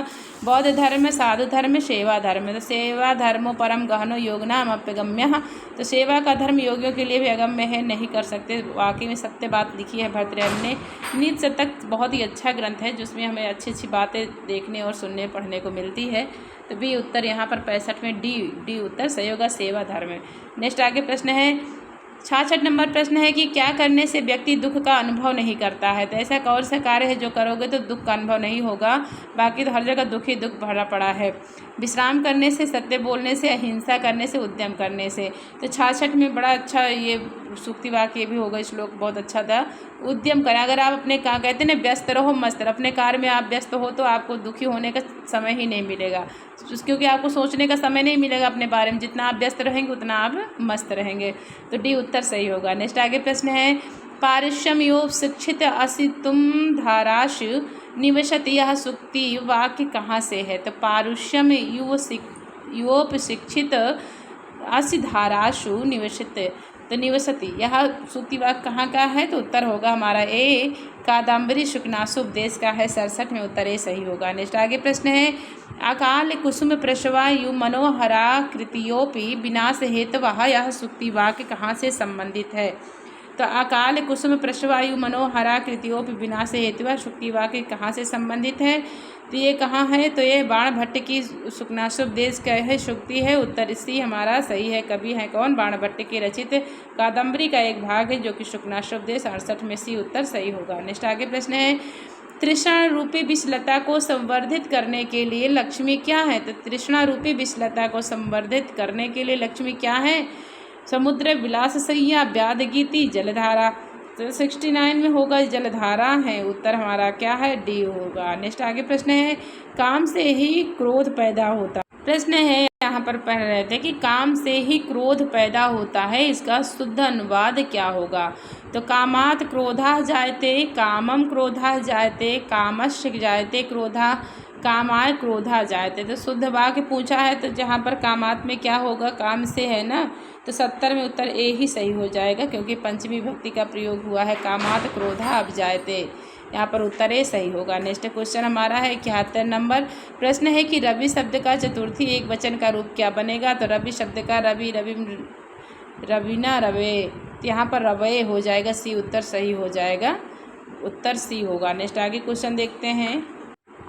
बौद्ध धर्म, साधु धर्म, सेवा धर्म। तो सेवा धर्मो परम गहनो योगनाम अप्यगम्य। तो सेवा का धर्म योगियों के लिए भी अगम्य है, नहीं कर सकते। वाकई में सत्य बात लिखी है भर्तृहरि ने। नीति शतक बहुत ही अच्छा ग्रंथ है, जिसमें हमें अच्छी अच्छी बातें देखने और सुनने पढ़ने को मिलती है। तो बी उत्तर यहाँ पर 65 में डी उत्तर सही होगा, सेवा धर्म। नेक्स्ट आगे प्रश्न है, 66 नंबर प्रश्न है कि क्या करने से व्यक्ति दुख का अनुभव नहीं करता है? तो ऐसा कौन सा कार्य है जो करोगे तो दुख का अनुभव नहीं होगा? बाकी तो हर जगह दुख ही दुख भरा पड़ा है। विश्राम करने से, सत्य बोलने से, अहिंसा करने से, उद्यम करने से। तो 66 में बड़ा अच्छा ये सूक्ति वाक्य भी होगा, श्लोक बहुत अच्छा था। उद्यम करें, अगर आप अपने कहते हैं ना व्यस्त रहो मस्त, अपने कार्य में आप व्यस्त हो तो आपको दुखी होने का समय ही नहीं मिलेगा, क्योंकि आपको सोचने का समय नहीं मिलेगा अपने बारे में। जितना आप व्यस्त रहेंगे उतना आप मस्त रहेंगे। तो डी उत्तर सही होगा। नेक्स्ट आगे प्रश्न है, पारिश्रम योग शिक्षित असि तुम धाराशु निवसति, यह सूक्ति वाक्य कहाँ से है? तो पारुष्यम युवोप शिक्षित असि धाराशु निवसित, तो निवसति यह सूक्ति वाक्य कहाँ का है? तो उत्तर होगा हमारा ए, कादम्बरी शुकनासु उपदेश का है। 67 में उत्तर ए सही होगा। नेक्स्ट आगे प्रश्न है, अकाल कुसुम प्रशवायु मनोहरा कृतियोपि विनाश हेतवः, यह सूक्ति वाक्य कहाँ से संबंधित है? तो अकाल कुसुम प्रशवायु मनोहरा कृतियोपि विनाश हेतवः सूक्ति वाक्य कहाँ से संबंधित है? तो ये कहाँ है? तो ये बाणभट्ट की शुकनासोपदेश का है सूक्ति है। उत्तर सी हमारा सही है। कवि है कौन? बाणभट्ट के रचित कादम्बरी का एक भाग है जो कि शुकनासोपदेश। 68 में सी उत्तर सही होगा। नेक्स्ट आगे प्रश्न है, तृष्णा रूपी विषलता को संवर्धित करने के लिए लक्ष्मी क्या है? तो तृष्णा रूपी विषलता को संवर्धित करने के लिए लक्ष्मी क्या है? समुद्र, विलास सैया, व्याध गीति, जलधारा। तो 69 में होगा जलधारा है। उत्तर हमारा क्या है? डी होगा। नेक्स्ट आगे प्रश्न है, काम से ही क्रोध पैदा होता। प्रश्न है यहाँ पर पढ़ रहे थे कि काम से ही क्रोध पैदा होता है, इसका शुद्ध अनुवाद क्या होगा? तो कामात् क्रोधा जायते, कामम क्रोधा जायते, कामस्य जायते क्रोधा, कामाय क्रोधा जायते। तो शुद्ध वाक्य पूछा है, तो जहाँ पर कामात् में क्या होगा? काम से है ना, तो 70 में उत्तर ए ही सही हो जाएगा, क्योंकि पंचमी भक्ति का प्रयोग हुआ है। कामात् क्रोधा अब जायते, यहाँ पर उत्तर ए सही होगा। नेक्स्ट क्वेश्चन हमारा है 71 नंबर प्रश्न है कि रवि शब्द का चतुर्थी एक वचन का रूप क्या बनेगा? तो रवि शब्द का रवि, रवीना, रवे, तो यहाँ पर रवे हो जाएगा। सी उत्तर सही हो जाएगा। उत्तर सी होगा। नेक्स्ट आगे क्वेश्चन देखते हैं।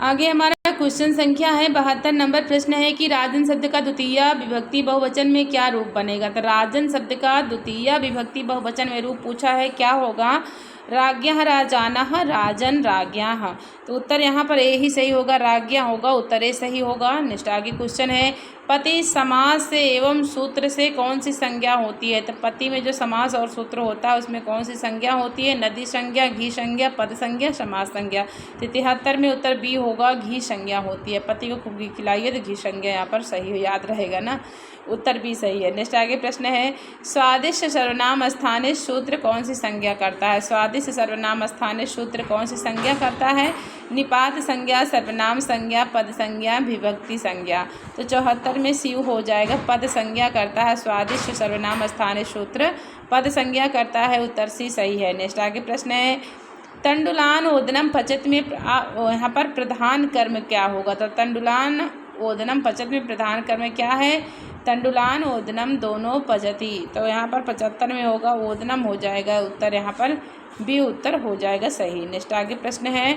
आगे हमारा क्वेश्चन संख्या है 72 नंबर प्रश्न है कि राजन शब्द का द्वितीय विभक्ति बहुवचन में क्या रूप बनेगा? तो राजन शब्द का द्वितीय विभक्ति बहुवचन में रूप पूछा है, क्या होगा? राज्ञः राजानः, राजन राज्ञाः। तो उत्तर यहाँ पर ए ही सही होगा, राज्ञा होगा। उत्तर ए सही होगा। नेक्स्ट आगे क्वेश्चन है, पति समास से एवं सूत्र से कौन सी संज्ञा होती है? तो पति में जो समास और सूत्र होता है उसमें कौन सी संज्ञा होती है? नदी संज्ञा, घी संज्ञा, पद संज्ञा, समास संज्ञा। 73 में उत्तर बी होगा, घी संज्ञा होती है। पति को खूब घी खिलाइए तो घी संज्ञा यहाँ पर सही हो, याद रहेगा ना। उत्तर भी सही है। नेक्स्ट आगे प्रश्न है, स्वादिष्ट सर्वनाम स्थानिक सूत्र कौन सी संज्ञा करता है? स्वादिष्ट सर्वनाम स्थानिक सूत्र कौन सी संज्ञा करता है? निपात संज्ञा, सर्वनाम संज्ञा, पद संज्ञा, विभक्ति संज्ञा। तो 74 में सी हो जाएगा, पद संज्ञा करता है। स्वादिष्ट सर्वनाम स्थानिक सूत्र पद संज्ञा करता है। उत्तर सी सही है। नेक्स्ट आगे प्रश्न है, तंडुलान ओदनम पचत में यहाँ पर प्रधान कर्म क्या होगा? तो तंडुलान ओदनम पचत में प्रधान कर्म क्या है? तंडुलान ओदनम दोनों पचती। तो यहाँ पर 75 में होगा, ओदनम हो जाएगा। उत्तर यहाँ पर बी उत्तर हो जाएगा सही। नेक्स्ट आगे प्रश्न है,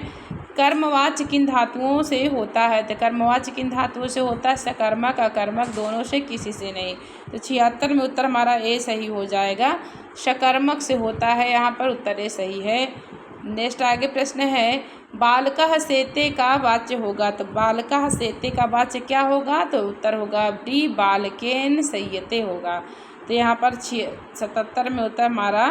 कर्मवाच्य किन धातुओं से होता है? तो कर्मवाच्य किन धातुओं से होता है? सकर्मक, अकर्मक, दोनों से, किसी से नहीं। तो 76 में उत्तर हमारा ए सही हो जाएगा, सकर्मक से होता है। यहाँ पर उत्तर ए सही है। नेक्स्ट आगे प्रश्न है, बालकः सेते का वाच्य होगा? तो बालकः सेते का वाच्य क्या होगा? तो उत्तर होगा डी, बालकेन संयते होगा। तो यहाँ पर 77 में उत्तर हमारा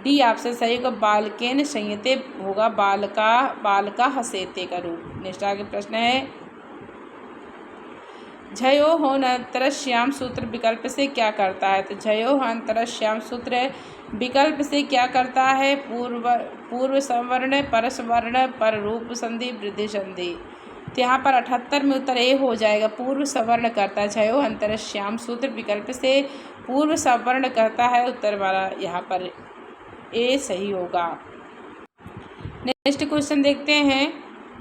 डी आपसे सही होगा, बालकेन संयते होगा, बालका हसेते का रूप। नेक्स्ट आगे प्रश्न है, झयो हो अंतरश्याम सूत्र विकल्प से क्या करता है? तो झयो अंतरश्याम सूत्र विकल्प से क्या करता है? पूर्व सवर्ण, परस्वर्ण, पर रूप संधि, वृद्धि संधि। तो यहाँ पर 78 में उत्तर ए हो जाएगा। पूर्व सवर्ण करता छयो अंतरश्याम सूत्र विकल्प से पूर्व सवर्ण करता है, उत्तर हमारा यहाँ पर ए सही होगा। नेक्स्ट क्वेश्चन देखते हैं।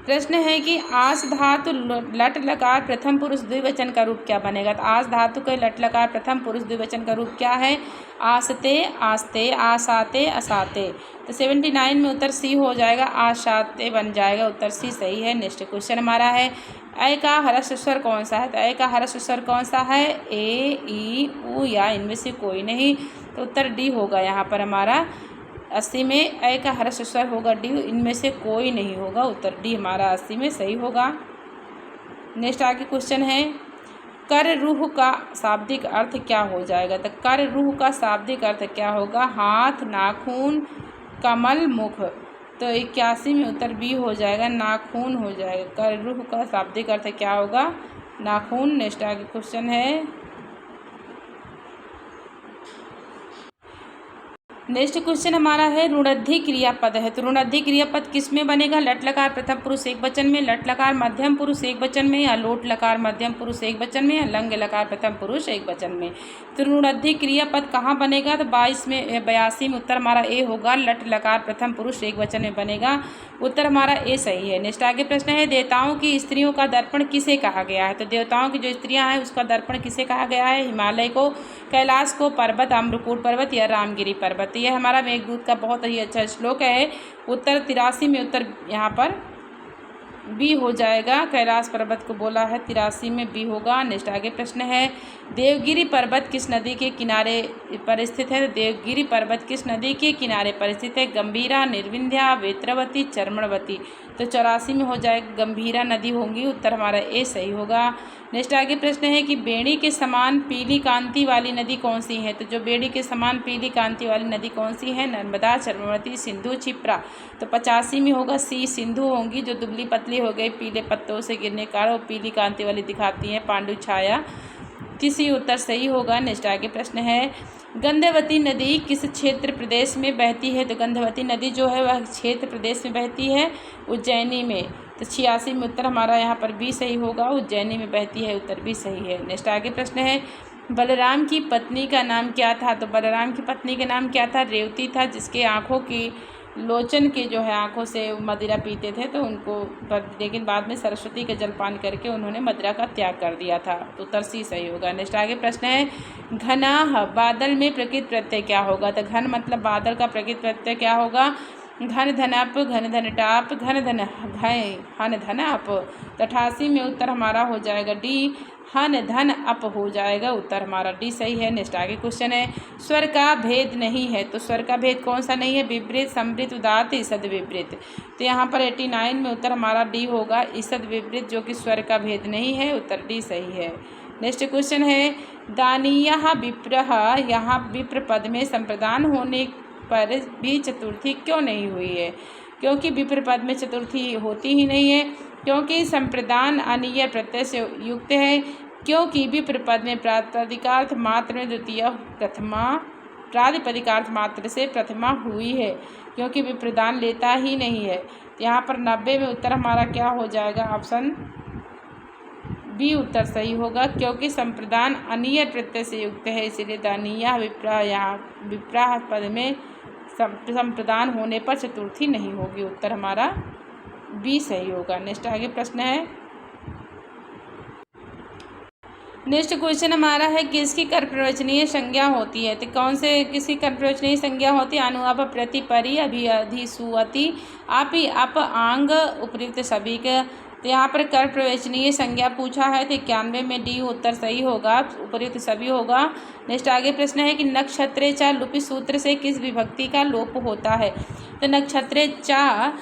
प्रश्न है कि आस धातु लट लकार प्रथम पुरुष द्विवचन का रूप क्या बनेगा। तो आस धातु के लट लकार प्रथम पुरुष द्विवचन का रूप क्या है। आसते, आस्ते, आसाते, असाते। तो 79 में उत्तर सी हो जाएगा, आशाते बन जाएगा, उत्तर सी सही है। नेक्स्ट क्वेश्चन हमारा है अ का ह्रस्व स्वर कौन सा है। तो अ का ह्रस्व स्वर कौन सा है, ए, ई, उ या इनमें से कोई नहीं। तो उत्तर डी होगा यहाँ पर हमारा। 80 में अ का ह्रस्व स्वर होगा डी, इनमें से कोई नहीं होगा, उत्तर डी हमारा 80 में सही होगा। नेक्स्ट आगे क्वेश्चन है कर रूह का शाब्दिक अर्थ क्या हो जाएगा। तो कर रूह का शाब्दिक अर्थ क्या होगा, हाथ, नाखून, कमल, मुख। तो 81 में उत्तर बी हो जाएगा, नाखून हो जाएगा। कर रूह का शाब्दिक अर्थ क्या होगा, नाखून। नेक्स्ट आगे क्वेश्चन है नेक्स्ट क्वेश्चन हमारा है ऋणद्धि क्रियापद है। तो ऋणद्धि क्रियापद किस में बनेगा, लट लकार प्रथम पुरुष एक वचन में, लट लकार मध्यम पुरुष एक वचन में, या लोट लकार मध्यम पुरुष एक वचन में, या लंग लकार प्रथम पुरुष एक वचन में। तो ऋणद्धि क्रियापद कहाँ बनेगा। तो 82 में उत्तर हमारा ए होगा, लट लकार प्रथम पुरुष एक वचन में बनेगा, उत्तर हमारा ए सही है। नेक्स्ट आगे प्रश्न है देवताओं की स्त्रियों का दर्पण किसे कहा गया है। तो देवताओं की जो स्त्रियां हैं उसका दर्पण किसे कहा गया है, हिमालय को, कैलाश को, पर्वत, अम्रकूट पर्वत या रामगिरी पर्वत। यह हमारा मेघदूत का बहुत ही अच्छा श्लोक है। उत्तर 83 में उत्तर यहाँ पर बी हो जाएगा, कैलाश पर्वत को बोला है, 83 में बी होगा। नेक्स्ट आगे प्रश्न है देवगिरी पर्वत किस नदी के किनारे पर स्थित है। देवगिरी पर्वत किस नदी के किनारे पर स्थित है, गंभीरा, निर्विंध्या, वेत्रवती, चर्मणवती। तो 84 में हो जाएगा, गंभीरा नदी होंगी, उत्तर हमारा ए सही होगा। नेक्स्ट आगे प्रश्न है कि बेड़ी के समान पीली कांति वाली नदी कौन सी है। तो जो बेड़ी के समान पीली कांति वाली नदी कौन सी है, नर्मदा, चर्मवती, सिंधु, क्षिप्रा। तो 85 में होगा सी, सिंधु होंगी, जो दुबली पतली हो गई, पीले पत्तों से गिरने का और पीली कांति वाली दिखाती है, पांडु छाया, किसी उत्तर सही होगा। नेक्स्ट आगे प्रश्न है गंधवती नदी किस क्षेत्र प्रदेश में बहती है। तो गंधवती नदी जो है वह क्षेत्र प्रदेश में बहती है, उज्जैनी में। तो 86 में उत्तर हमारा यहाँ पर बी सही होगा, उज्जैनी में बहती है, उत्तर भी सही है। नेक्स्ट आगे प्रश्न है बलराम की पत्नी का नाम क्या था। तो बलराम की पत्नी का नाम क्या था, रेवती था, जिसके आँखों की लोचन के जो है आँखों से मदिरा पीते थे, तो उनको लेकिन बाद में सरस्वती का जलपान करके उन्होंने मदिरा का त्याग कर दिया था, तो उत्तर सी सही होगा। नेक्स्ट आगे प्रश्न है घना बादल में प्रकृत प्रत्यय क्या होगा। तो घन मतलब बादल का प्रकृत प्रत्यय क्या होगा, घन धनप, घन धन टाप, घन धन घय, हन धन अप। तो 88 में उत्तर हमारा हो जाएगा डी, हन धन अप हो जाएगा, उत्तर हमारा डी सही है। नेक्स्ट आगे क्वेश्चन है स्वर का भेद नहीं है। तो स्वर का भेद कौन सा नहीं है, विपरीत, समृत, उदात्त, ईषद विपरीत। तो यहाँ पर 89 में उत्तर हमारा डी होगा, ईषद विपरीत, जो कि स्वर का भेद नहीं है, उत्तर डी सही है। नेक्स्ट क्वेश्चन है दानीय विप्रह, यहाँ विप्र पद में संप्रदान होने पर भी चतुर्थी क्यों नहीं हुई है। क्योंकि विप्र पद में चतुर्थी होती ही नहीं है, क्योंकि संप्रदान अनीय प्रत्यय से युक्त है, क्योंकि विप्र पद में प्रातिपदिकार्थ मात्र में द्वितीय प्रथमा प्रातिपदिकार्थ मात्र से प्रथमा हुई है, क्योंकि विप्रदान लेता ही नहीं है। यहाँ पर 90 में उत्तर हमारा क्या हो जाएगा, ऑप्शन बी उत्तर सही होगा, क्योंकि संप्रदान अनीय प्रत्यय से युक्त है, इसलिए दानीय विप्रा, यहाँ विप्राह पद में संप्रदान होने पर चतुर्थी नहीं होगी, उत्तर हमारा बी सही होगा। नेक्स्ट आगे प्रश्न है नेक्स्ट क्वेश्चन हमारा है किसकी कर प्रवचनीय संज्ञा होती है। तो कौन से किसकी कर प्रवचनीय संज्ञा होती है, अनु, अप, प्रति, परि, अभि, अधि, सु, अति, आपि, अप, आंग, उपयुक्त सभी के। तो यहाँ पर कर प्रवचनीय संज्ञा पूछा है, तो 91 में डी उत्तर सही होगा, उपयुक्त सभी होगा। नेक्स्ट आगे प्रश्न है कि नक्षत्रे चा लुपि सूत्र से किस विभक्ति का लोप होता है। तो नक्षत्रे चा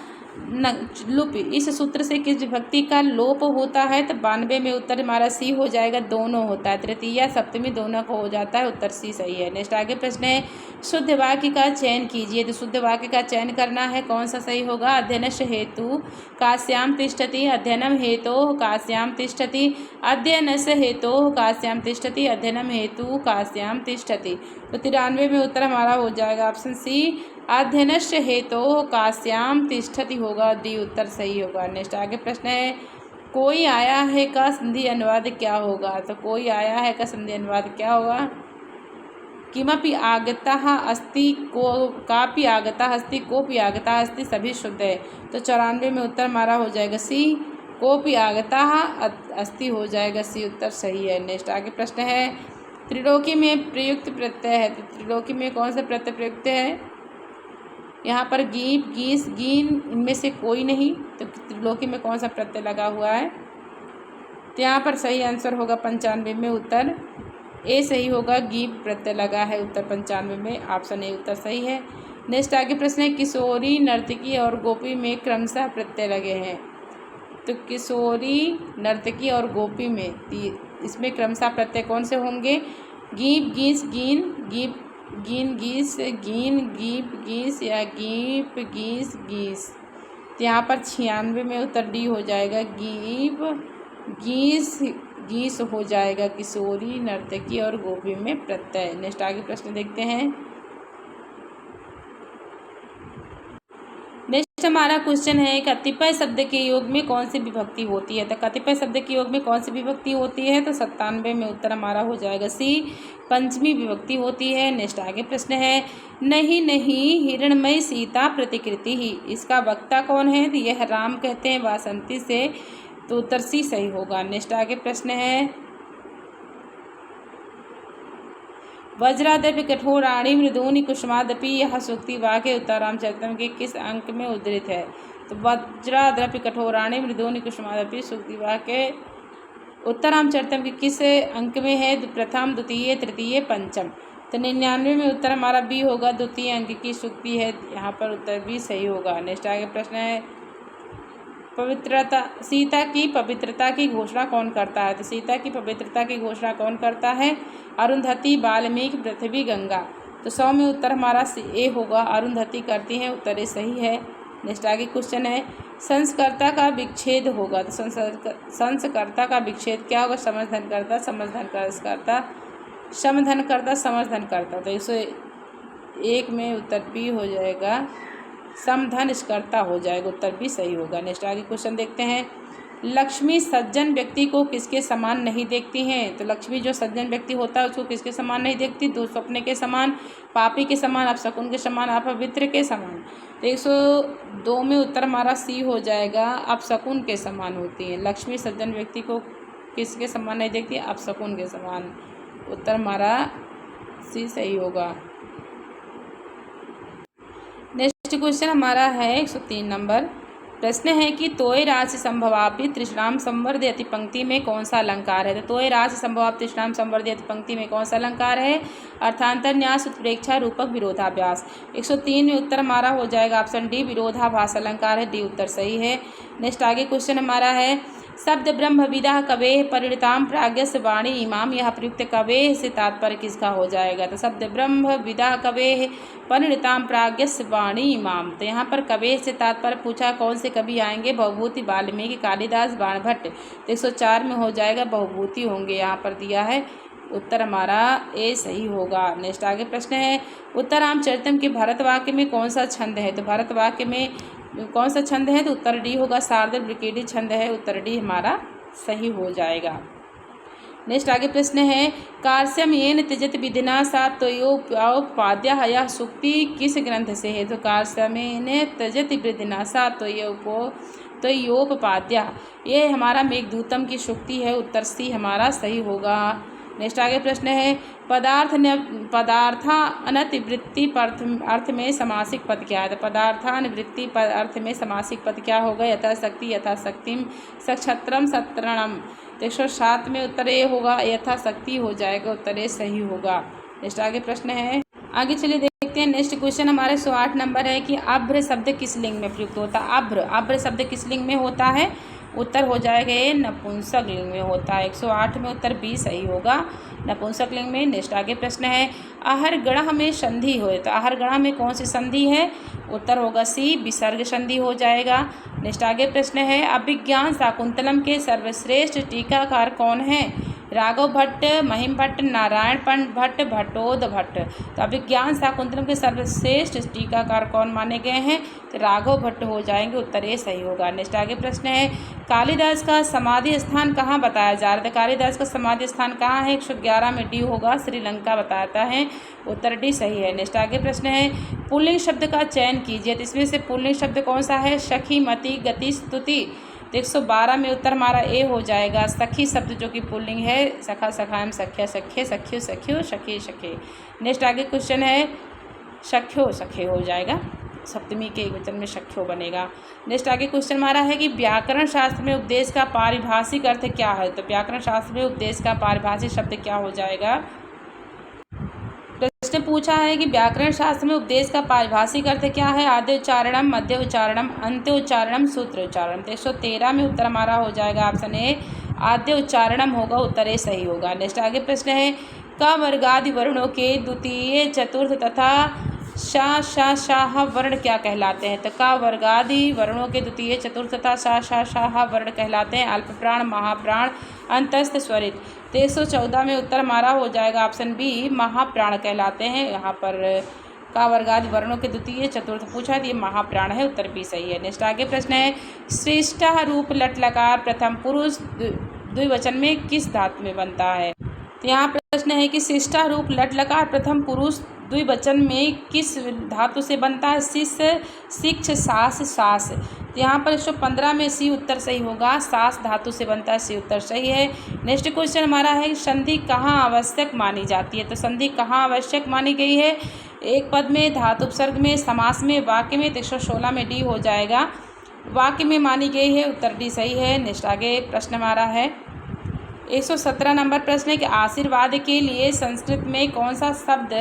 लुपि इस सूत्र से किस विभक्ति का लोप होता है। तो 92 में उत्तर हमारा सी हो जाएगा, दोनों होता है, तृतीया सप्तमी दोनों को हो जाता है, उत्तर सी सही है। नेक्स्ट आगे प्रश्न है शुद्ध वाक्य का चयन कीजिए। तो शुद्ध वाक्य का चयन करना है, कौन सा सही होगा, अध्ययनश हेतु काश्याम तिष्ठति, अध्ययनम हेतु काश्याम तिष्ठति, अध्ययनश हेतु काश्याम तिष्ठति, अध्ययनम हेतु काश्याम तिष्ठति। तो 93 में उत्तर हमारा हो जाएगा ऑप्शन सी, अध्ययनस्य हेतु काश्याम तिष्ठति होगा, डी उत्तर सही होगा। नेक्स्ट आगे प्रश्न है कोई आया है का संधि अनुवाद क्या होगा? तो कोई आया है का संधि अनुवाद क्या होगा? किमपि आगतः अस्ति, को कापि आगतः अस्ति, कोपि आगतः अस्ति, सभी शुद्ध है। तो 94 में उत्तर हमारा हो जाएगा सी, कोपि आगतः अस्ति हो जाएगा सी, उत्तर सही है। नेक्स्ट आगे प्रश्न है, त्रिलोकी में प्रयुक्त प्रत्यय है, तो त्रिलोकी में कौन सा प्रत्यय प्रयुक्त है? यहाँ पर गीप, गीस, गीन, इनमें से कोई नहीं, तो त्रिलोकी में कौन सा प्रत्यय लगा हुआ है? तो यहाँ पर सही आंसर होगा 95 में उत्तर ए सही होगा, गीप प्रत्यय लगा है उत्तर 95 में, ऑप्शन ए उत्तर सही है। नेक्स्ट आगे प्रश्न है, किशोरी, नर्तकी और गोपी में क्रमशः प्रत्यय लगे हैं। तो किशोरी, नर्तकी और गोपी में इसमें क्रमशः प्रत्यय कौन से होंगे? गीप, गीस, गीन, गीप, गीन, गीस, गीन, गीप, गीस या गीप, गीस, गीस। तो यहाँ पर 96 में उत्तर डी हो जाएगा, गीप, गीस, गीस हो जाएगा। किशोरी, नर्तकी और गोपी में प्रत्यय। नेक्स्ट आगे प्रश्न देखते हैं। नेक्स्ट हमारा क्वेश्चन है, कतिपय शब्द के योग में कौन सी विभक्ति होती है? तो कतिपय शब्द के योग में कौन सी विभक्ति होती है? तो 97 में उत्तर हमारा हो जाएगा सी, पंचमी विभक्ति होती है। नेक्स्ट आगे प्रश्न है, नहीं नहीं हिरणमयी सीता प्रतिकृति ही, इसका वक्ता कौन है? तो यह राम कहते हैं वासंती से, तो उत्तर सी सही होगा। नेक्स्ट आगे प्रश्न है, वज्रादपि कठोराणि मृदूनि कुसुमादपि, यह सूक्ति वाक्य उत्तरामचरितम के किस अंक में उद्धृत है? तो वज्रादपि कठोराणि मृदूनि कुसुमादपि सूक्ति वाक्य उत्तरामचरितम के किस अंक में है? प्रथम, द्वितीय, तृतीय, पंचम। तो 99 में उत्तर हमारा बी होगा, द्वितीय अंक की सूक्ति है, यहाँ पर उत्तर बी सही होगा। नेक्स्ट आगे प्रश्न है, पवित्रता, सीता की पवित्रता की घोषणा कौन करता है? तो सीता की पवित्रता की घोषणा कौन करता है? अरुंधति, वाल्मीकि, पृथ्वी, गंगा। तो 100 में उत्तर हमारा ए होगा, अरुंधति करती हैं, उत्तर ए सही है। नेक्स्ट आगे क्वेश्चन है, संस्कर्ता का विच्छेद होगा, तो संस्कर्ता का विच्छेद क्या होगा? समधनकर्ता, समधनकर्ता, समधनकर्ता, समधनकर्ता। तो 101 में उत्तर बी हो जाएगा, समधनस्कर्ता हो जाएगा, उत्तर भी सही होगा। नेक्स्ट आगे क्वेश्चन देखते हैं, लक्ष्मी सज्जन व्यक्ति को किसके समान नहीं देखती हैं? तो लक्ष्मी जो सज्जन व्यक्ति होता है उसको किसके समान नहीं देखती? दुःस्वप्न के समान, पापी के समान, अपशकुन के समान, अपवित्र के समान। तो 102 में उत्तर हमारा सी हो जाएगा, अपशकुन के समान होती है। लक्ष्मी सज्जन व्यक्ति को किसके समान नहीं देखती? अपशकुन के समान, उत्तर हमारा सी सही होगा। नेक्स्ट क्वेश्चन हमारा है 103 नंबर। प्रश्न है कि तोय राशि संभवापि तृष्णाम संवर्धयति पंक्ति में कौन सा अलंकार है? तो तोय राशि संभवापि तृष्णाम संवर्धयति पंक्ति में कौन सा अलंकार है? अर्थांतर, न्यास, उत्प्रेक्षा, रूपक, विरोधाभास। 103 में उत्तर हमारा हो जाएगा ऑप्शन डी, विरोधाभास अलंकार है, डी उत्तर सही है। नेक्स्ट आगे क्वेश्चन हमारा है, शब्द ब्रह्म विदा कवेह परिणताम प्राज्ञस्य वाणी इमाम, यह प्रयुक्त कवेह से तात्पर्य किसका हो जाएगा? तो शब्द ब्रह्म विदा कवेह परिणताम प्राज्ञस्य वाणी इमाम। तो यहाँ पर कवेह से तात्पर्य पूछा, कौन से कवि आएंगे? बहुभूति, वाल्मीकि, कालिदास, बाणभट्ट। तो 104 में हो जाएगा, बहुभूति होंगे, यहाँ पर दिया है, उत्तर हमारा ए सही होगा। नेक्स्ट आगे प्रश्न है, उत्तरामचरितम के भरत वाक्य में कौन सा छंद है? तो भरत वाक्य में कौन सा छंद है? तो उत्तर डी होगा, शार्दूल ब्रिकेडी छंद है, उत्तर डी हमारा सही हो जाएगा। नेक्स्ट आगे प्रश्न है, कार्स्यम येन त्यजत विधिना सा त्वयोपाद्या, यह सूक्ति किस ग्रंथ से है? तो कार्स्यम येन त्यजत विधिना सा त्वयोपाद्या, ये हमारा मेघदूतम की सूक्ति है, उत्तर सी हमारा सही होगा। नेक्स्ट आगे प्रश्न है, पदार्थानतिवृत्ति अर्थ में समासिक पद क्या है? तो पदार्थानवृत्ति अर्थ में समासिक पद क्या होगा? यथाशक्ति, यथाशक्तिम, सक्षत्रम, सत्रणम। 107 में उत्तर ए होगा, यथाशक्ति हो जाएगा, उत्तर ए सही होगा। नेक्स्ट आगे प्रश्न है, आगे चलिए देखते हैं। नेक्स्ट क्वेश्चन हमारे 108 नंबर है कि अभ्र शब्द किस लिंग में प्रयुक्त होता है? अभ्र शब्द किस लिंग में होता है? उत्तर हो जाएगा ये नपुंसक लिंग में होता है। 108 में उत्तर बी सही होगा, नपुंसक लिंग में। नेक्स्ट आगे प्रश्न है, आहर गणः में संधि हो, तो आहर गणः में कौन सी संधि है? उत्तर होगा सी, विसर्ग संधि हो जाएगा। नेक्स्ट आगे प्रश्न है, अभिज्ञान शाकुंतलम के सर्वश्रेष्ठ टीकाकार कौन है? राघव भट्ट, महिम भट्ट, नारायण भट्ट, भट्टोद भट्ट। तो अभिज्ञान शाकुंतलम के सर्वश्रेष्ठ टीकाकार कौन माने गए हैं? तो राघव भट्ट हो जाएंगे, उत्तर ए सही होगा। नेक्स्ट आगे प्रश्न है, कालिदास का समाधि स्थान कहाँ बताया जा रहा है? कालिदास का समाधि स्थान कहाँ है? 111 में डी होगा, श्रीलंका बताता है, उत्तर डी सही है। नेक्स्ट आगे प्रश्न है, पुल्लिंग शब्द का चयन कीजिए। तो इसमें से पुल्लिंग शब्द कौन सा है? सखी, मति, गति, स्तुति। तो 112 में उत्तर हमारा ए हो जाएगा, सखी शब्द जो कि पुल्लिंग है, सखा, सखायम, सख्या, सख्य, सख्यु, सख्यु, सखी, सखे। नेक्स्ट आगे क्वेश्चन है, सख्यो, सखे हो जाएगा, सप्तमी के वचन में सख्यो बनेगा। नेक्स्ट आगे क्वेश्चन हमारा है कि व्याकरण शास्त्र में उपदेश का पारिभाषिक अर्थ क्या है? तो व्याकरण शास्त्र में उपदेश का पारिभाषिक शब्द क्या हो जाएगा? प्रश्न पूछा है कि व्याकरण शास्त्र में उपदेश का पारिभाषिक अर्थ क्या है? आद्य उच्चारणम, मध्य उच्चारणम, अंत्य उच्चारणम, सूत्र उच्चारण। तो 113 में उत्तर हमारा हो जाएगा ऑप्शन ए, आद्य उच्चारणम होगा, उत्तर ए सही होगा। नेक्स्ट आगे प्रश्न है, क वर्गादि वर्णों के द्वितीय, चतुर्थ तथा शाह वर्ण क्या कहलाते हैं? तो क वर्गादि वर्णों के द्वितीय, चतुर्थ तथा शाह वर्ण कहलाते हैं अल्प प्राण, महाप्राण, अंतस्थ, स्वरित। तो 114 में उत्तर हमारा हो जाएगा ऑप्शन बी, महाप्राण कहलाते हैं। यहाँ पर का वर्गादि वर्णों के द्वितीय, चतुर्थ पूछा, तो ये महाप्राण है, उत्तर बी सही है। नेक्स्ट आगे प्रश्न है, श्रेष्ठ रूप लट लकार प्रथम पुरुष द्विवचन में किस धातु में बनता है? तो यहाँ प्रश्न है कि शिष्टा रूप लट लकार प्रथम पुरुष द्विवचन में किस धातु से बनता है? शिष्य, शिक्ष, सास, सास। तो यहाँ पर 115 में सी उत्तर सही होगा, सास धातु से बनता है, सी उत्तर सही है। नेक्स्ट क्वेश्चन हमारा है, संधि कहाँ आवश्यक मानी जाती है? तो संधि कहाँ आवश्यक मानी गई है? एक पद में, धातु उपसर्ग में, समास में, वाक्य में। तो 116 में डी हो जाएगा, वाक्य में मानी गई है, उत्तर डी सही है। नेक्स्ट आगे प्रश्न हमारा है, 117 नंबर प्रश्न है कि आशीर्वाद के लिए संस्कृत में कौन सा शब्द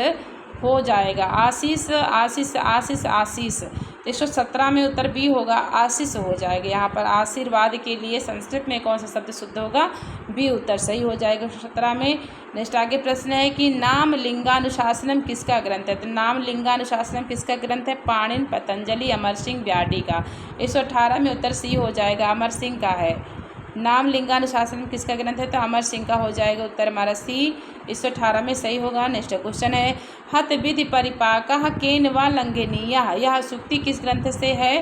हो जाएगा? आशीष, आशीष, आशीष, आशीष। 117 में उत्तर बी होगा, आशीष हो जाएगा। यहाँ पर आशीर्वाद के लिए संस्कृत में कौन सा शब्द शुद्ध होगा? बी उत्तर सही हो जाएगा 117 में। नेक्स्ट आगे प्रश्न है कि नाम लिंगानुशासनम किसका ग्रंथ है? तो नाम लिंगानुशासनम किसका ग्रंथ है? पाणिनि, पतंजलि, अमर सिंह ब्याडी का। 118 में उत्तर सी हो जाएगा, अमर सिंह का है। नाम लिंगानुशासन किसका ग्रंथ है? तो अमर सिंह का हो जाएगा, उत्तर हमारा सी 118 में सही होगा। नेक्स्ट क्वेश्चन है, हत विधि परिपाकः केन वा लंघनीयः, यह सूक्ति किस ग्रंथ से है?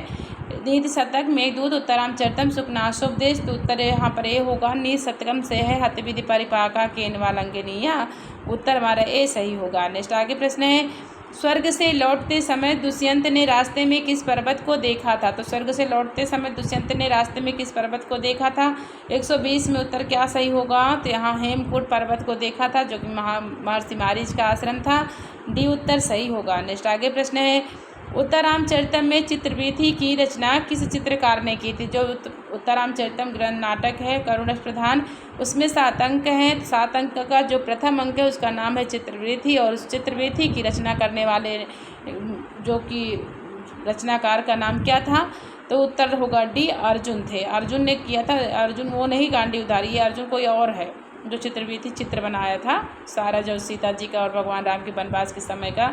नीति शतक, मेघदूत, उत्तरामचरितम, सुखनासोपदेश। तो उत्तर यहाँ पर ए होगा, नीति शतकम से है, हत विधि परिपाकः केन वा लंघनीयः, उत्तर हमारा ए सही होगा। नेक्स्ट आगे प्रश्न है, स्वर्ग से लौटते समय दुष्यंत ने रास्ते में किस पर्वत को देखा था? तो स्वर्ग से लौटते समय दुष्यंत ने रास्ते में किस पर्वत को देखा था? 120 में उत्तर क्या सही होगा? तो यहाँ हेमकूट पर्वत को देखा था, जो कि महर्षि मारीच का आश्रम था, डी उत्तर सही होगा। नेक्स्ट आगे प्रश्न है, उत्तरामचरितम में चित्रवीथी की रचना किस चित्रकार ने की थी? जो उत्तरामचरितम ग्रंथ नाटक है करुणस प्रधान, उसमें 7 अंक हैं। 7 अंक का जो प्रथम अंक है उसका नाम है चित्रवीथी, और उस चित्रवीथी की रचना करने वाले जो कि रचनाकार का नाम क्या था? तो उत्तर होगा डी, अर्जुन थे। अर्जुन ने किया था, अर्जुन वो नहीं गांडी उधारी, ये अर्जुन कोई और है जो चित्रवीथी चित्र बनाया था, सारा जो सीता जी का और भगवान राम के वनवास के समय का।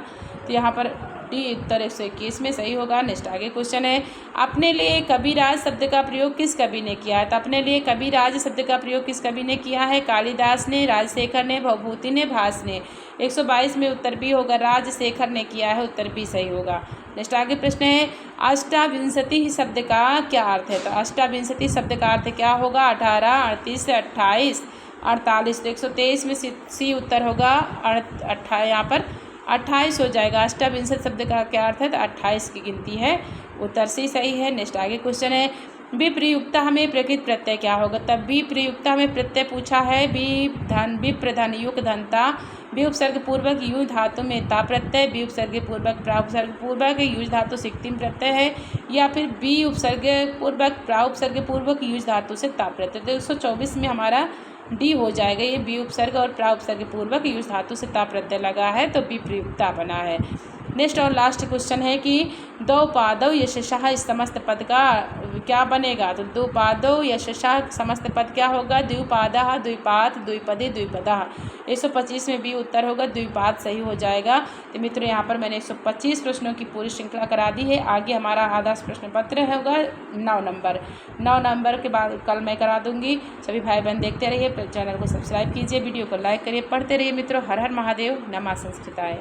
तो यहाँ पर डी उत्तर 121 में सही होगा। नेक्स्ट आगे क्वेश्चन है, अपने लिए कविराज शब्द का प्रयोग किस कवि ने किया है? तो अपने लिए कविराज शब्द का प्रयोग किस कवि ने किया है? कालिदास ने, राजशेखर ने, भवभूति ने, भास ने। 122 में उत्तर बी होगा, राजशेखर ने किया है, उत्तर बी सही होगा। नेक्स्ट आगे प्रश्न है, अष्टाविंशति शब्द का क्या अर्थ है? तो अष्टाविंशति शब्द का अर्थ क्या होगा? 18, 38, 28, 48। तो 123 में सी उत्तर होगा, यहाँ पर 28 हो जाएगा। अष्टाविंशति शब्द का क्या अर्थ है? तो 28 की गिनती है, उत्तर सी सही है। नेक्स्ट आगे क्वेश्चन है, विप्रयुक्ता में प्रकृत प्रत्यय क्या होगा? तब विप्रयुक्ता में प्रत्यय पूछा है, विप्र धन युक्त धनता, बी उपसर्ग पूर्वक यू धातु में ता प्रत्यय, बी उपसर्ग पूर्वक प्रा उपसर्ग पूर्वक यूज धातु सिक्तिम प्रत्यय है, या फिर बी उपसर्ग पूर्वक प्रा उपसर्ग पूर्वक यूज धातु से ता प्रत्यय। तो 124 में हमारा डी हो जाएगा, ये बी उपसर्ग और प्रा उपसर्ग पूर्वक यूज धातु से ता प्रत्यय लगा है, तो बी प्रयुक्ता बना है। नेक्स्ट और लास्ट क्वेश्चन है कि द्विपादौ यशसः इस समस्त पद का क्या बनेगा। तो द्विपादौ यशसः समस्त पद क्या होगा, द्विपादः, द्विपाद, द्विपदी, द्विपदः। 125 में बी उत्तर होगा, द्विपाद सही हो जाएगा। तो मित्रों यहाँ पर मैंने 125 प्रश्नों की पूरी श्रृंखला करा दी है। आगे हमारा आदर्श प्रश्न पत्र होगा 9 नंबर के बाद कल मैं करा दूंगी। सभी भाई बहन देखते रहिए, चैनल को सब्सक्राइब कीजिए, वीडियो को लाइक करिए, पढ़ते रहिए मित्रों। हर हर महादेव, नमः संस्कृताय।